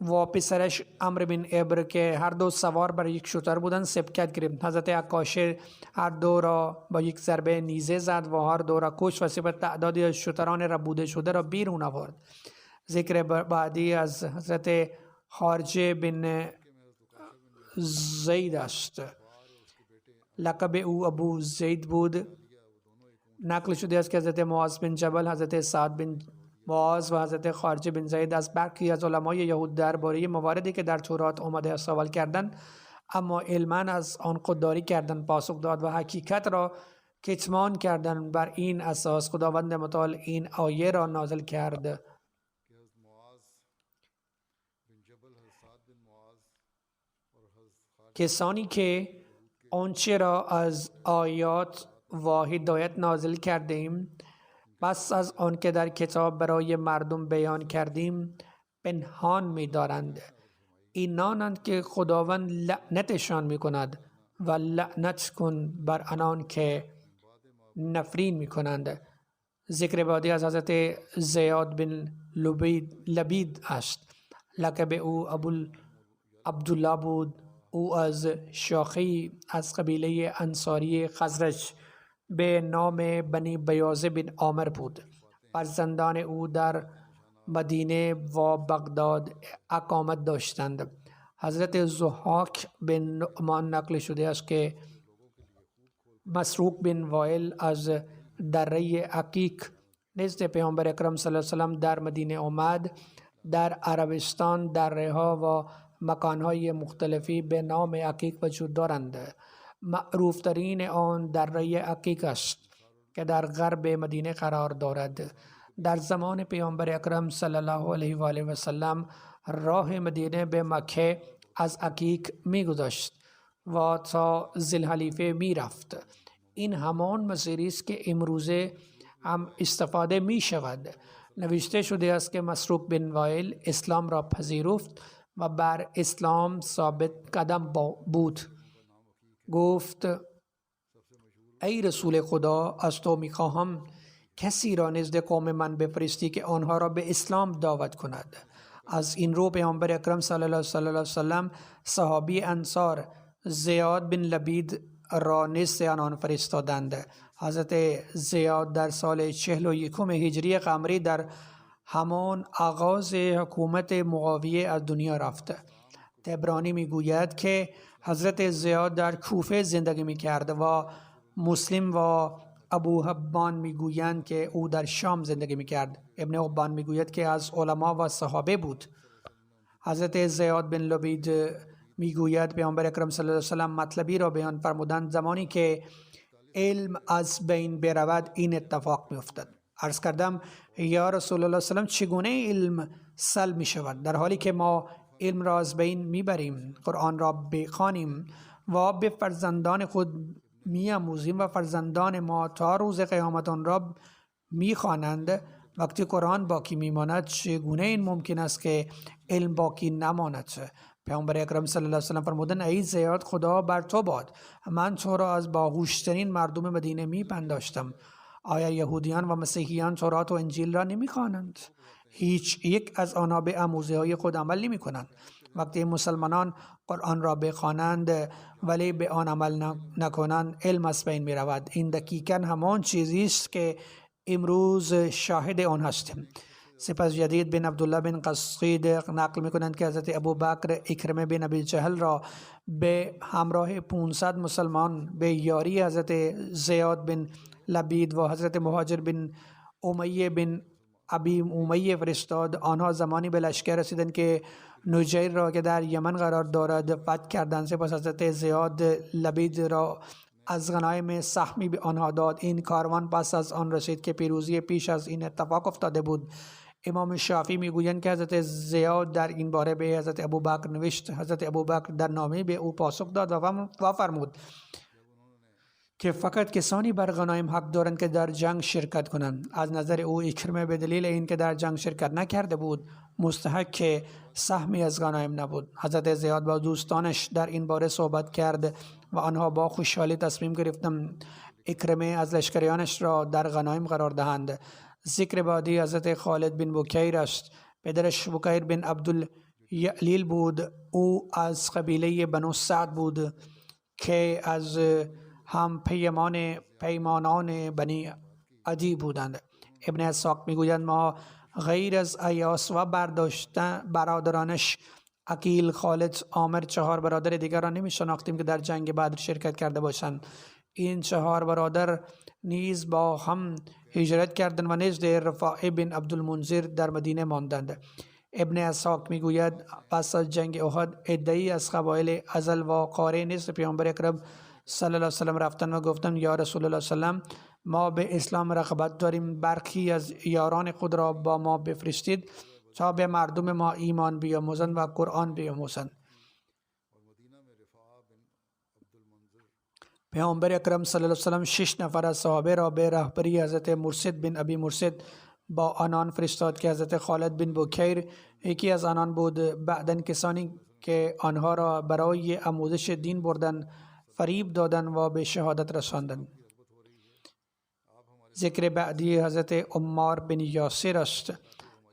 و پسرش عمرو بن ابر که هر دو سوار بر یک شتر بودند سبقت گرفت. حضرت عکاشه هر دو را با یک ضربه نیزه زد و هر دو را کشت و سپس تعدادی از شتران ربوده شده را بیرون آورد. ذکر بعدی از حضرت خارجه بن زید است. لقب او ابو زید بود. نقل شده است که حضرت معاذ بن جبل، حضرت سعد بن معاذ و حضرت خارجه بن زید از برخی از علمای یهود درباره مواردی که در تورات آمده سوال کردند، اما علما از آن خودداری کردند. پاسخ داد و حقیقت را کتمان کردند. بر این اساس خداوند متعال این آیه را نازل کرد: کسانی که آنچه را از آیات و هدایت نازل کردیم پس از آن که در کتاب برای مردم بیان کردیم پنهان می دارند، اینانند که خداوند لعنتشان می کند و لعنت کن بر آنان که نفرین می کنند. ذکر بعدی از حضرت زیاد بن لبید است. لقب او عبدالله بود. او از شاخی از قبیله انصاری خزرج به نام بنی بیاض بن عامر بود. فرزندان او در مدینه و بغداد اقامت داشتند. حضرت ضحاک بن نعمان نقل شده است که مسروق بن وائل از دره عقیق نزد پیامبر اکرم صلی الله علیه و سلم در مدینه آمد. در عربستان دره ها و مکانهای مختلفی به نام عقیق وجود دارند. معروف ترین آن دره عقیق است که در غرب مدینه قرار دارد. در زمان پیامبر اکرم صلی الله علیه و آله و سلم راه مدینه به مکه از عقیق می گذشت و تا ذوالحلیفه می رفت. این همان مسیری است که امروزه هم استفاده می شود. نوشته شده است که مسروق بن وائل اسلام را پذیرفت و بر اسلام ثابت قدم بود. گفت: ای رسول خدا، از تو میخواهم کسی را نزد قوم من بفرستی که آنها را به اسلام دعوت کند. از این رو پیامبر اکرم صلی الله علیه و سلم صحابی انصار زیاد بن لبید را نزد آنان فرستادند. حضرت زیاد در سال 41 هجری قمری در همان آغاز حکومت معاویه از دنیا رفت. طبرانی میگوید که حضرت زیاد در کوفه زندگی میکرد و مسلم و ابو حبان میگویند که او در شام زندگی میکرد. ابن حبان میگوید که از علما و صحابه بود. حضرت زیاد بن لبید میگوید پیامبر اکرم صلی الله علیه و سلم مطلبی را بیان فرمودند زمانی که علم از بین برود این اتفاق میافتد. عرض کردم یا رسول الله صلی الله علیه و سلم چگونه علم سلب می شود در حالی که ما علم را از بین میبریم، قرآن را بخوانیم و به فرزندان خود میآموزیم و فرزندان ما تا روز قیامت آن را میخوانند. وقتی قرآن باقی میماند چگونه این ممکن است که علم باقی نماند؟ پیامبر اکرم صلی الله علیه و سلم فرمودند: ای زیاد، خدا بر تو باد، من تو را از باهوشترین مردم مدینه میپنداشتم. آیا یهودیان و مسیحیان تورات و انجیل را نمیخوانند؟ هیچ یک از آنها به آموزه های خود عمل نمی کنند. وقتی مسلمانان قرآن را بخوانند ولی به آن عمل نکنند علم از بین می رود. این دقیقاً همان چیزی است که امروز شاهد آن هستیم. سپس جدید بن عبدالله بن قصید نقل می کنند که حضرت ابوبکر اکرمه بن ابی جهل را به همراه 500 مسلمان به یاری حضرت زیاد بن لبید و حضرت مهاجر بن امیه بن ابی امیه فرستاد. آنها زمانی به لشکر رسیدند که نجیر را که در یمن قرار دارد فتح کردند. سپس حضرت زیاد لبید را از غنایم سهمی به آنها داد. این کاروان پس از آن رسید که پیروزی پیش از این اتفاق افتاده بود. امام شافعی میگویند که حضرت زیاد در این باره به حضرت ابوبکر نوشت. حضرت ابوبکر در نامه به او پاسخ داد و فرمود که فقط کسانی بر غنایم حق دارند که در جنگ شرکت کنند. از نظر او اکرمه به دلیل اینکه در جنگ شرکت نکرده بود مستحق سهمی از غنایم نبود. حضرت زیاد با دوستانش در این باره صحبت کرد و آنها با خوشحالی تصمیم گرفتند اکرمه از لشکریانش را در غنایم قرار دهند. ذکر بعدی حضرت خالد بن بکیر است. پدرش بکیر بن عبدالله یعلیل بود. او از قبیله بنو سعد بود که از هم پیمانان بنی عدی بودند. ابن اسحاق میگویند ما غیر از ایاس و برادرانش عقیل، خالد، عامر 4 برادر دیگر را نمی شناختیم که در جنگ بدر شرکت کرده باشند. این 4 برادر نیز با هم هجرت کردند و نزد رفاعه بن عبدالمنذر در مدینه ماندند. ابن اسحاق میگوید پس از جنگ احد عده‌ای از قبایل ازل و قاره نزد پیامبر اکرم صلی الله علیه و سلم رفتند و گفتند یا رسول الله صلی الله علیه و سلم ما به اسلام رغبت داریم، برخی از یاران خود را با ما بفرستید تا به مردم ما ایمان بیاموزند و قرآن بیاموزند. پیامبر اکرم صلی الله علیه و سلم 6 نفر از صحابه را به رهبری حضرت مرثد بن ابی مرثد با آنان فرستاد که حضرت خالد بن بکیر یکی از آنان بود. بعداً کسانی که آنها را برای آموزش دین بردند فریب دادند و به شهادت رساندند. ذکر بعدی حضرت عمار بن یاسر است.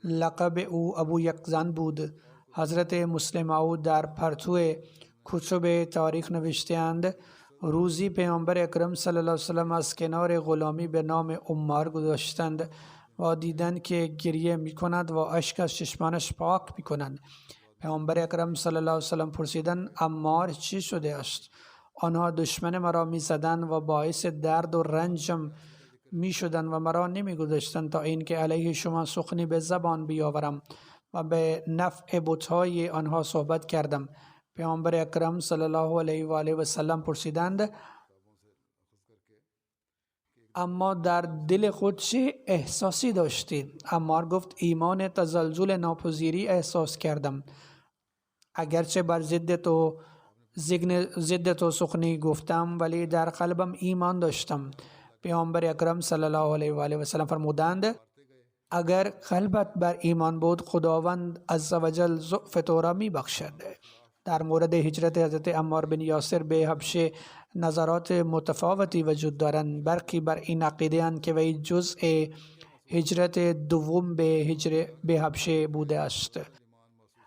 لقب او ابو یقظان بود. حضرت مسلم او در پرتو کتب تاریخ نوشته‌اند روزی پیامبر اکرم صلی الله علیه و سلم از کنار غلامی به نام عمار گذاشتند و دیدند که گریه می کند و اشک از چشمانش پاک می کنند. پیامبر اکرم صلی الله علیه و سلم پرسیدند عمار چی شده است؟ آنها دشمن مرا می زدند و باعث درد و رنجم می شدند و مرا نمی گذاشتند تا اینکه علیه شما سخنی به زبان بیاورم و به نفع بت‌های آنها صحبت کردم. پیامبر اکرم صلی الله علیه و آله و سلم پرسیدند اما در دل خود چه احساسی داشتید؟ عمار گفت ایمان تزلزل ناپذیری احساس کردم. اگرچه بر ضد تو سخنی گفتم ولی در قلبم ایمان داشتم. پیامبر اکرم صلی الله علیه و آله و سلم فرمودند اگر قلبت بر ایمان بود خداوند عزوجل ضعف تو را می بخشد. در مورد هجرت حضرت عمار بن یاسر به حبشه نظرات متفاوتی وجود دارند. برخی بر این عقیده اند که وی جزء هجرت دوم به حبشه بوده است.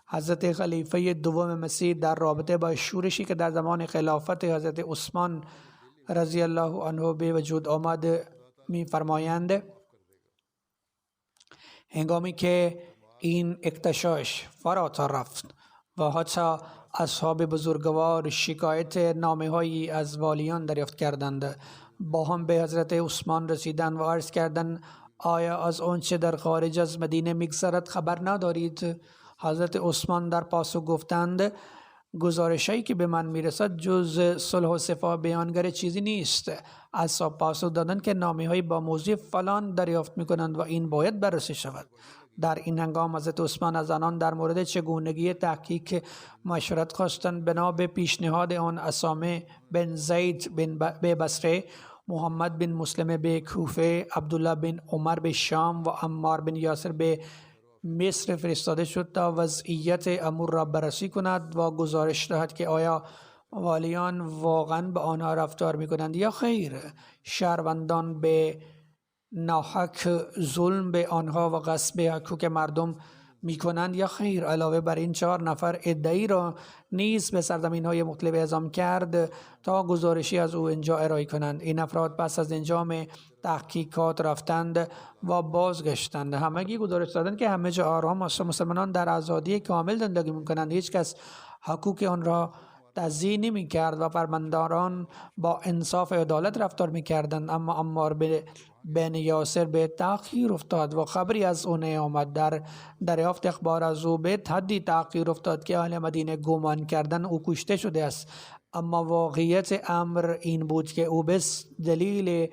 حضرت خلیفه دوم مسیح در رابطه با شورشی که در زمان خلافت حضرت عثمان رضی الله عنه به وجود آمد می فرمایند هنگامی که این اغتشاش فراتر رفت و حتی اصحاب بزرگوار شکایت نامه هایی از والیان دریافت کردند، با هم به حضرت عثمان رسیدند و عرض کردند آیا از آنچه در خارج از مدینه میگذرد خبر ندارید؟ حضرت عثمان در پاسخ گفتند گزارشی که به من میرسد جز صلح و صفا بیانگر چیزی نیست. اصحاب پاسخ دادند که نامه های با موضوع فلان دریافت میکنند و این باید بررسی شود. در این هنگام حضرت عثمان از آنان در مورد چگونگی تحقیق مشورت خواستند. بنا به پیشنهاد آن اسامه بن زید به بصره، محمد بن مسلم به کوفه، عبدالله بن عمر به شام و عمار بن یاسر به مصر فرستاده شد تا وضعیت امور را بررسی کند و گزارش دهد که آیا والیان واقعا به آنها رفتار میکنند یا خیر. شهروندان به ناحق ظلم به آنها و غصب حقوق مردم میکنند یا خیر. علاوه بر این 4 نفر عده‌ای را نیز به سرزمین های مختلف اعزام کرد تا گزارشی از او اینجا ارائه کنند. این افراد پس از انجام تحقیقات رفتند و بازگشتند. همگی گزارش دادند که همه جا آرام است و مسلمانان در آزادی کامل زندگی میکنند. هیچ کس حقوق آن را تضییع نمی کرد و فرمانداران با انصاف و عدالت رفتار می کردند. اما عمار بن یاسر به تأخیر افتاد و خبری از او نیامد. در دریافت اخبار از او به حدی تأخیر افتاد که اهل مدینه گمان کردند او کشته شده است. اما واقعیت امر این بود که او به دلیل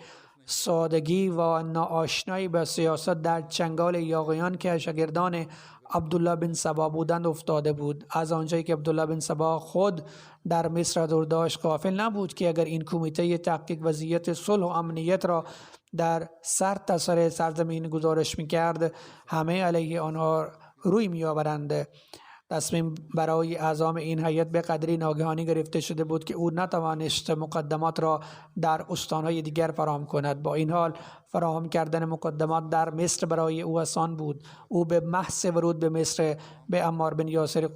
سادگی و ناآشنایی به سیاست در چنگال یاغیان که شاگردان عبدالله بن سبا بودند افتاده بود. از آنجایی که عبدالله بن سبا خود در مصر حضور داشت غافل نبود که اگر این کمیته تحقیق وضعیت صلح و امنیت را در سرتاسر سرزمین گزارش میکرد همه علیه آنها روی میآورند. تصمیم برای اعزام این هیئت به قدری ناگهانی گرفته شده بود که او نتوانست مقدمات را در استانهای دیگر فراهم کند. با این حال فراهم کردن مقدمات در مصر برای او آسان بود. او به محض ورود به مصر به عمار بن یاسر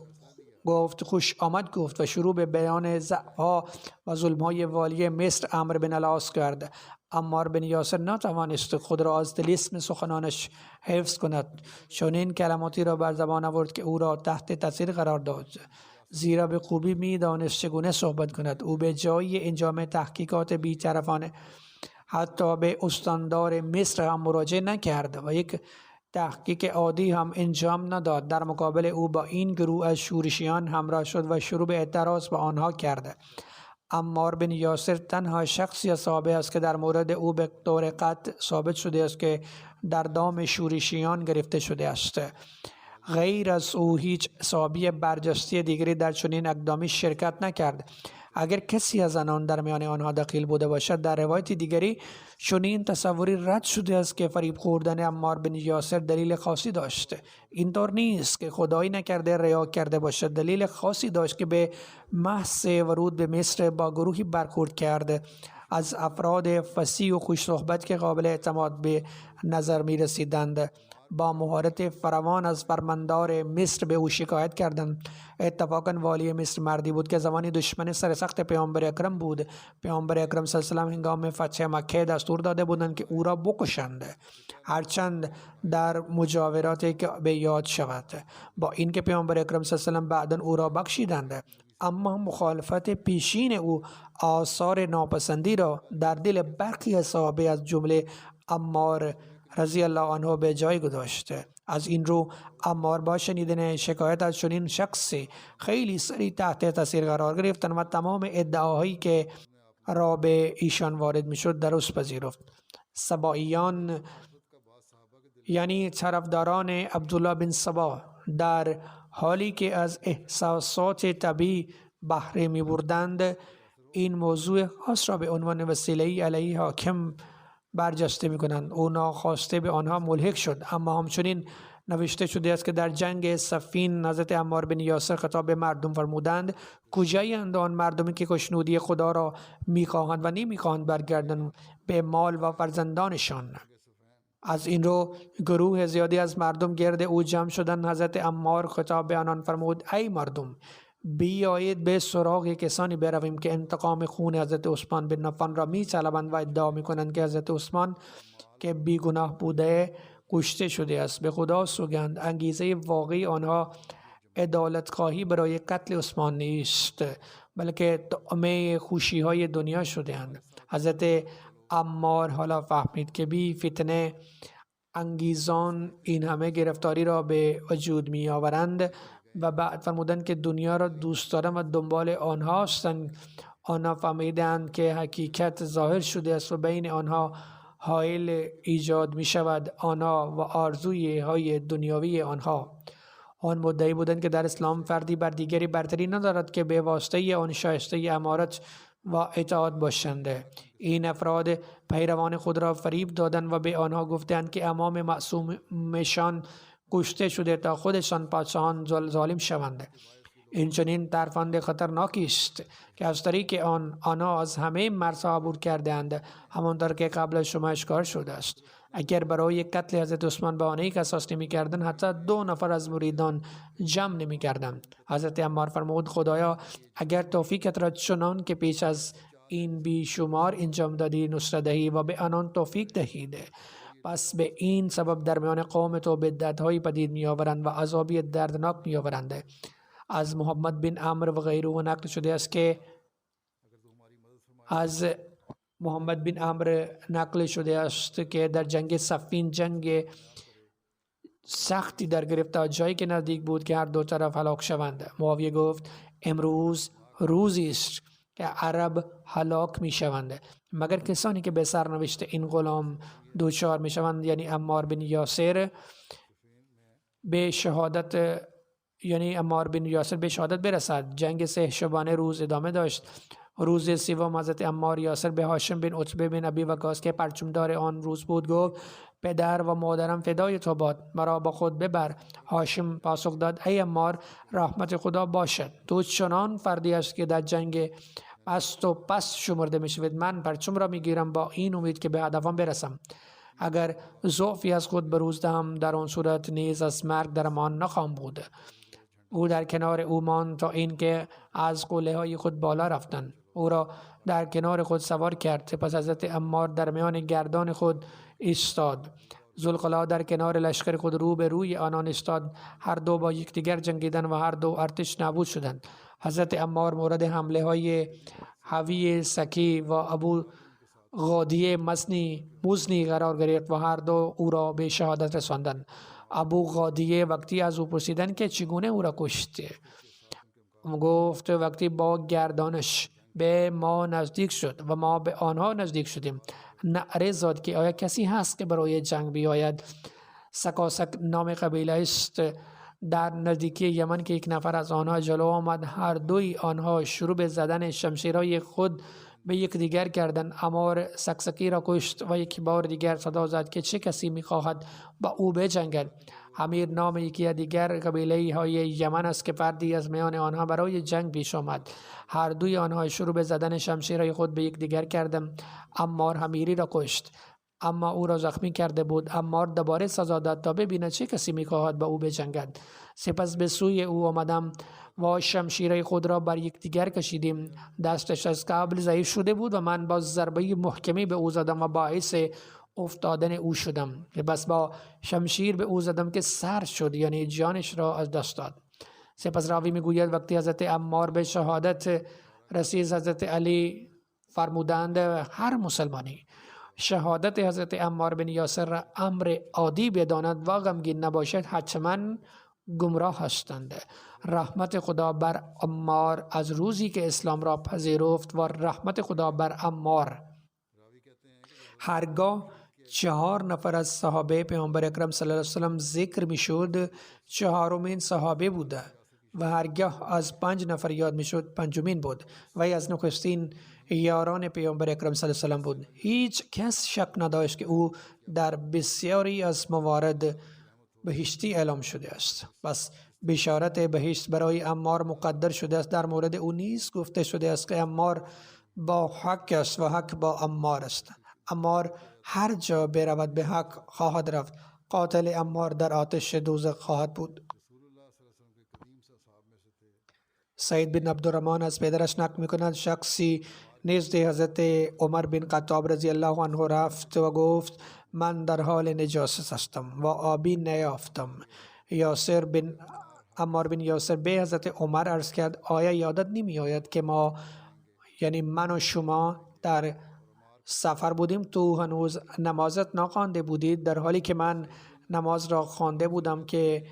گفت خوش آمد گفت و شروع به بیان ضعف‌ها و ظلم‌های والی مصر عمرو بن العاص کرد. عمار بن یاسر نتوانست خود را از طلسم سخنانش حفظ کند، چنین کلماتی را بر زبان آورد که او را تحت تاثیر قرار داد، زیرا به خوبی می‌دانست چگونه صحبت کند. او به جای انجام تحقیقات بی‌طرفانه حتی به استاندار مصر هم مراجعه نکرد و یک تحقیق عادی هم انجام نداد. در مقابل او با این گروه از شورشیان همراه شد و شروع به اعتراض با آنها کرد. عمار بن یاسر تنها شخصی صحابه است که در مورد او به طور قطع ثابت شده است که در دام شورشیان گرفته شده است. غیر از او هیچ صحابی برجسته دیگری در چنین اقدامی شرکت نکرد. اگر کسی از آنان در میان آنها دخیل بوده باشد، در روایت دیگری چنین تصوری رد شده است که فریب خوردن عمار بن یاسر دلیل خاصی داشت. اینطور نیست که خدایی نکرده ریا کرده باشد، دلیل خاصی داشت که به محض ورود به مصر با گروهی برخورد کرد از افراد فصیح و خوش صحبت که قابل اعتماد به نظر می رسیدند. با مهارت فراوان از فرماندار مصر به او شکایت کردند. اتفاقا والی مصر مردی بود که زمانی دشمن سرسخت پیامبر اکرم بود. پیامبر اکرم صلی الله علیه و آله هنگام فتح مکه دستور داده بودند که او را بکشند، هرچند در مجاوراتی که به یاد شود. با اینکه پیامبر اکرم صلی الله علیه و آله بعداً او را بخشیدند، اما مخالفت پیشین او آثار ناپسندی را در دل برخی از صحابه از جمله عمار رضی الله عنه به جای گذاشته. از این رو عمار با شنیدن شکایت از چنین شخصی خیلی سریع تحت تاثیر قرار گرفتند و تمام ادعاهایی که را به ایشان وارد میشد درست پذیرفت. سبائیان یعنی طرفداران عبدالله بن سبا در حالی که از احساسات طبیعی بهره می بردند، این موضوع خاص را به عنوان وسیله‌ای علیه حاکم برجسته می کنند. او ناخواسته به آنها ملحق شد. اما همچنین نوشته شده است که در جنگ صفین حضرت عمار بن یاسر خطاب به مردم فرمودند کجایند آن مردمی که خوشنودی خدا را میخواهند و نمیخواهند برگردند به مال و فرزندانشان. از این رو گروه زیادی از مردم گرد او جمع شدند. حضرت عمار خطاب به آنان فرمود ای مردم، بیایید به سراغ کسانی برویم که انتقام خون حضرت عثمان بن عفان را می‌طلبند و ادعا می‌کنند که حضرت عثمان که بیگناه بوده کشته شده است. به خدا سوگند انگیزه واقعی آنها عدالت‌خواهی برای قتل عثمان نیست، بلکه طعمه خوشی‌های دنیا شده‌اند. حضرت عمار حالا فهمید که بی فتنه انگیزان این همه گرفتاری را به وجود می آورند و بعد فرمودند که دنیا را دوست دارند و دنبال آنها هستند. آنها فهمیدند که حقیقت ظاهر شده است و بین آنها حائل ایجاد می شود، آنها و آرزوی های دنیاوی آنها. آن مدعی بودند که در اسلام فردی بر دیگری برتری ندارد که به واسطه آن شایسته امارت و اطاعت باشند. این افراد پیروان خود را فریب دادند و به آنها گفتند که امام معصومشان کشته شده تا خودشان پادشاهان ظالم شوند. این چنین ترفند خطرناکی است که از طریق آنها از همه مرزها عبور کردند، همانطور که قبل شما اشکار شده است. اگر برای قتل حضرت عثمان بهانه‌ای اساس نمی‌کردند، حتی 2 نفر از مریدان جمع نمی‌کردند. حضرت عمار فرمود خدایا اگر توفیقت را چنان که پیش از این بیشمار انجام دادی نصرت دهی و به آنان توفیق دهید، پس به این سبب در میان قوم تو بدعت‌های پدید می‌آورند و عذابی دردناک می‌آورند. از محمد بن عمرو و غیره نقل شده است که از محمد بن عمرو نقل شده است که در جنگ صفین جنگ سختی در گرفت، جایی که نزدیک بود که هر دو طرف هلاک شوند. معاویه گفت امروز روزی است که عرب هلاک می شوند مگر کسانی که به سرنوشت این غلام دوچار می شوند، یعنی عمار بن یاسر به شهادت برسد. جنگ 3 شبانه روز ادامه داشت. روز سوم حضرت عمار یاسر به هاشم بن عتبه بن ابی وقاص که پرچمدار آن روز بود گفت پدر و مادرم فدای تو باد، مرا با خود ببر. هاشم پاسخ داد ای عمار، رحمت خدا باشد، تو چنان فردی است که در جنگ پس شمرده می شود. من پرچم را می گیرم با این امید که به هدفم برسم. اگر ضعفی از خود بروز دهم در آن صورت نیز از مرگ در امان نخواهم بود. او در کنار او ماند تا اینکه از قله های خود بالا رفتند. او را در کنار خود سوار کرد. سپس حضرت عمار در میان گردان خود ایستاد. ذوالقلعه در کنار لشکر خود رو به روی آنان ایستاد. هر دو با یکدیگر جنگیدند و هر دو ارتش نابود شدند. حضرت عمار مورد حمله های حوی سکی و ابو غادیه موزنی قرار گرفت و هر دو او را به شهادت رساندند. ابو غادیه وقتی از او پرسیدند که چگونه او را کشت، گفت وقتی با گردانش به ما نزدیک شد و ما به آنها نزدیک شدیم، نعره زد که آیا کسی هست که برای جنگ بیاید؟ سکاسک نام قبیله است در نزدیکی یمن که یک نفر از آنها جلو آمد. هر دوی آنها شروع به زدن شمشیرهای خود به یکدیگر کردند. عمار سکسکی را کشت و یک بار دیگر صدا زد که چه کسی می‌خواهد با او بجنگد. حمیر نام یکی دیگر قبیله های یمن است که فردی از میان آنها برای جنگ پیش آمد. هر دوی آنها شروع به زدن شمشیرهای خود به یکدیگر کردند. عمار حمیری را کشت اما او را زخمی کرده بود. عمار دوباره سزا داد تا ببیند چه کسی می‌خواهد با او بجنگد. سپس به سوی او آمدم و شمشیرهای خود را بر یکدیگر کشیدیم. دستش از قبل ضعیف شده بود و من با ضربه محکمی به او زدم و باعث افتادن او شدم. بس با شمشیر به او زدم که سر شد، یعنی جانش را از دست داد. سپس راوی میگوید وقتی حضرت عمار به شهادت رسید، حضرت علی فرمودند هر مسلمانی شهادت حضرت عمار بن یاسر را امر عادی بداند و غمگین نباشد حتما گمراه هستند. رحمت خدا بر عمار از روزی که اسلام را پذیرفت و رحمت خدا بر عمار هرگاه 4 نفر از صحابه پیامبر اکرم صلی الله علیه وسلم ذکر میشد، 4مین صحابه بوده و هرگاه از 5 نفر یاد میشد 5مین بود و از نخستین یاران پیامبر اکرم صلی الله علیه وسلم بود. هیچ کس شک نداشت که او در بسیاری از موارد بهشتی اعلام شده است. پس بشارت بهشت برای عمار مقدر شده است. در مورد او نیز گفته شده است که عمار با حق است و حق با عمار است. عمار هر جا برود به حق خواهد رفت. قاتل عمار در آتش دوزخ خواهد بود. سعید بن عبدالرحمن از پدرش نقل می‌کند شخصی نزد حضرت عمر بن خطاب رضی الله عنه رفت و گفت من در حال نجاست هستم و آبی نیافتم. عمار بن یاسر به حضرت عمر عرض کرد آیا یادت نمی آید که ما یعنی من و شما در سفر بودیم، تو هنوز نمازت نخوانده بودید، در حالی که من نماز را خوانده بودم که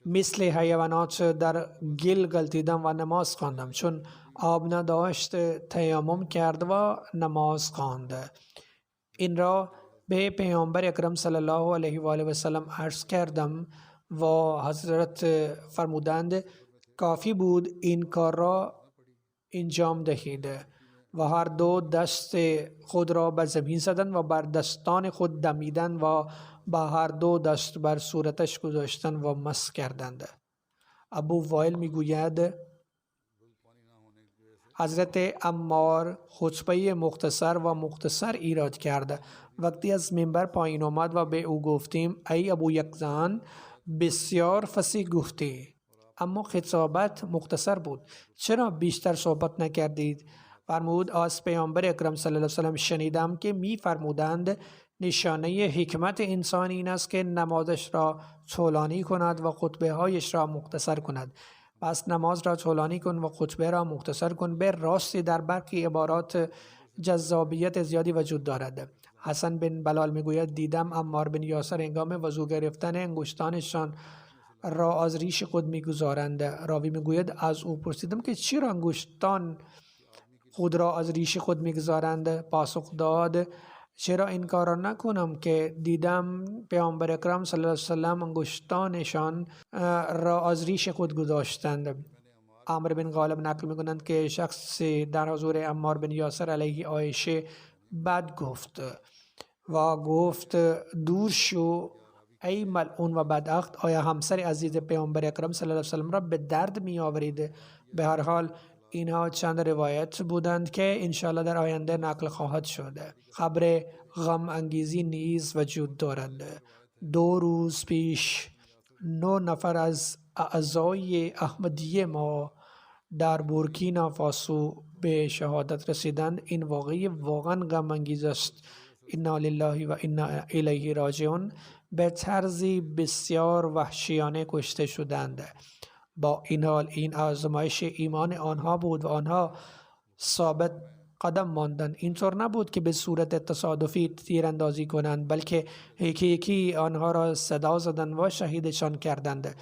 مثل حیوانات در گل غلطیدم و نماز خواندم. چون آب نداشت تیمم کرد و نماز خواند. این را به پیامبر اکرم صلی الله علیه و آله و سلم عرض کردم و حضرت فرمودند کافی بود این کار را انجام دهید و هر دو دست خود را بر زمین زدند و بر دستان خود دمیدند و با هر دو دست بر صورتش گذاشتند و مس کردند. ابو وائل میگوید حضرت عمار خطبه مختصر ایراد کرد. وقتی از منبر پایین آمد و به او گفتیم ای ابو یکزان بسیار فصیح گفتی اما خطابت مختصر بود، چرا بیشتر صحبت نکردید؟ فرمود از پیامبر اکرم صلی الله علیه و سلم شنیدم که می فرمودند نشانه حکمت انسان این است که نمازش را طولانی کند و خطبه هایش را مختصر کند. پس نماز را طولانی کن و خطبه را مختصر کن. به راستی در برخی عبارات جذابیت زیادی وجود دارد. حسن بن بلال میگوید دیدم عمار بن یاسر هنگام وضو گرفتن انگشتانشان را از ریش خود میگذارند. راوی میگوید از او پرسیدم که چرا انگشتان خود را از ریش خود میگذارند؟ پاسخ داد چرا این کار را نکنم که دیدم پیامبر اکرم صلی الله علیه و سلم انگشتانشان را از ریش خود گذاشتند. عمرو بن غالب نقل میکنند که شخصی در حضور عمار بن یاسر علیه عایشه بد گفت و گفت دور شو ای ملعون و بدعهد، آیا همسر عزیز پیامبر اکرم صلی الله علیه و سلم را به درد می آورید؟ به هر حال اینها چند روایت بودند که انشاءالله در آینده نقل خواهد شد. خبر غم انگیزی نیز وجود دارد. 2 روز پیش 9 نفر از اعضای احمدیه ما در بورکینافاسو به شهادت رسیدند. این واقعا غم انگیز است. انا لله و انا الیه راجعون. به طرزی بسیار وحشیانه کشته شدند. با این حال این آزمایش ایمان آنها بود و آنها ثابت قدم ماندند. اینطور نبود که به صورت تصادفی تیراندازی کنند، بلکه یکی یکی آنها را صدا زدند و شهیدشان کردند.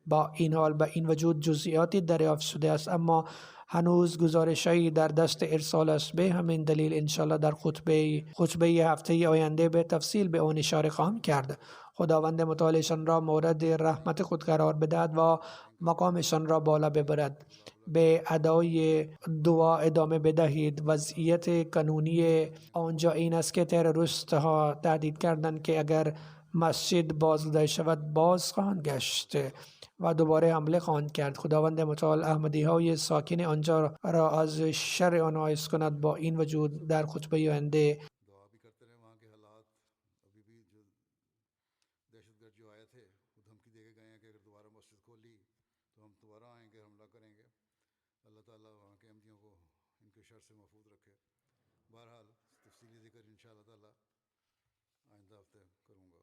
با این حال به این وجود جزئیاتی دریافت شده است، اما هنوز گزارشی در دست ارسال است. به همین دلیل انشالله در خطبه هفته آینده به تفصیل به آن اشاره خواهم کرد. خداوند متعالشان را مورد رحمت خود قرار بدهد و مقامشان را بالا ببرد. به ادای دعا ادامه بدهید. وضعیت قانونی آنجا این است که تروریست ها تهدید کردند که اگر مسجد بازداشته شود باز خواهند گشت و دوباره حمله خواهند کرد. خداوند متعال احمدی های ساکن آنجا را از شر آنها حفظ کند. با این وجود در خطبه آینده دعا بھی کرتے رہے. وہاں کے حالات ابھی بھی جو دہشت گرد جو آئے تھے وہ دھمکی دے کے گئے ہیں کہ اگر دوبارہ مسجد کھولی تو ہم دوبارہ آئیں گے, حملہ کریں گے. اللہ تعالیٰ وہاں کے احمدیوں کو ان کے شر سے محفوظ رکھے. بہرحال تفصیلی ذکر انشاءاللہ تعالیٰ آئندہ ہفتے کروں گا.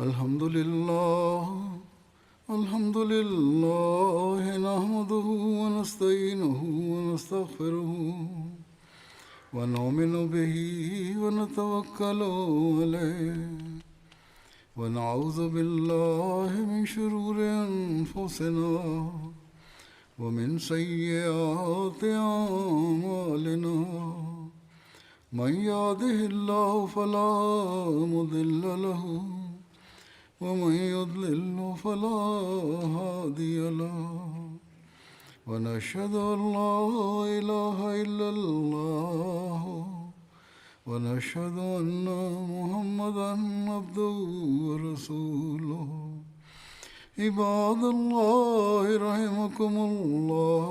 الحمد لله نحمده ونستعينه ونستغفره ونؤمن به ونتوكل عليه ونعوذ بالله من شرور أنفسنا ومن سيئات أعمالنا. من يهده الله فلا مضل له ومن يضلل فلا هادي له. ونشهد أن لا إله إلا الله ونشهد أن محمدا عبده ورسوله. عباد الله رحمكم الله.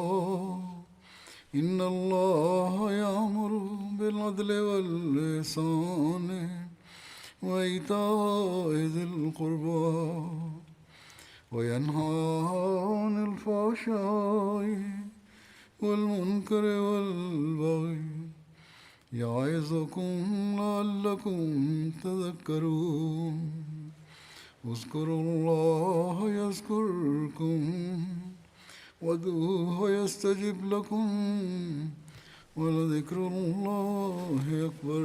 إن الله يأمر بالعدل والإحسان وإيتاء ذي القربى وينهى عن الفحشاء والمنكر والبغي يعظكم لعلكم تذكرون. اذكروا الله يذكركم وادعوه يستجب لكم ولذكر الله أكبر.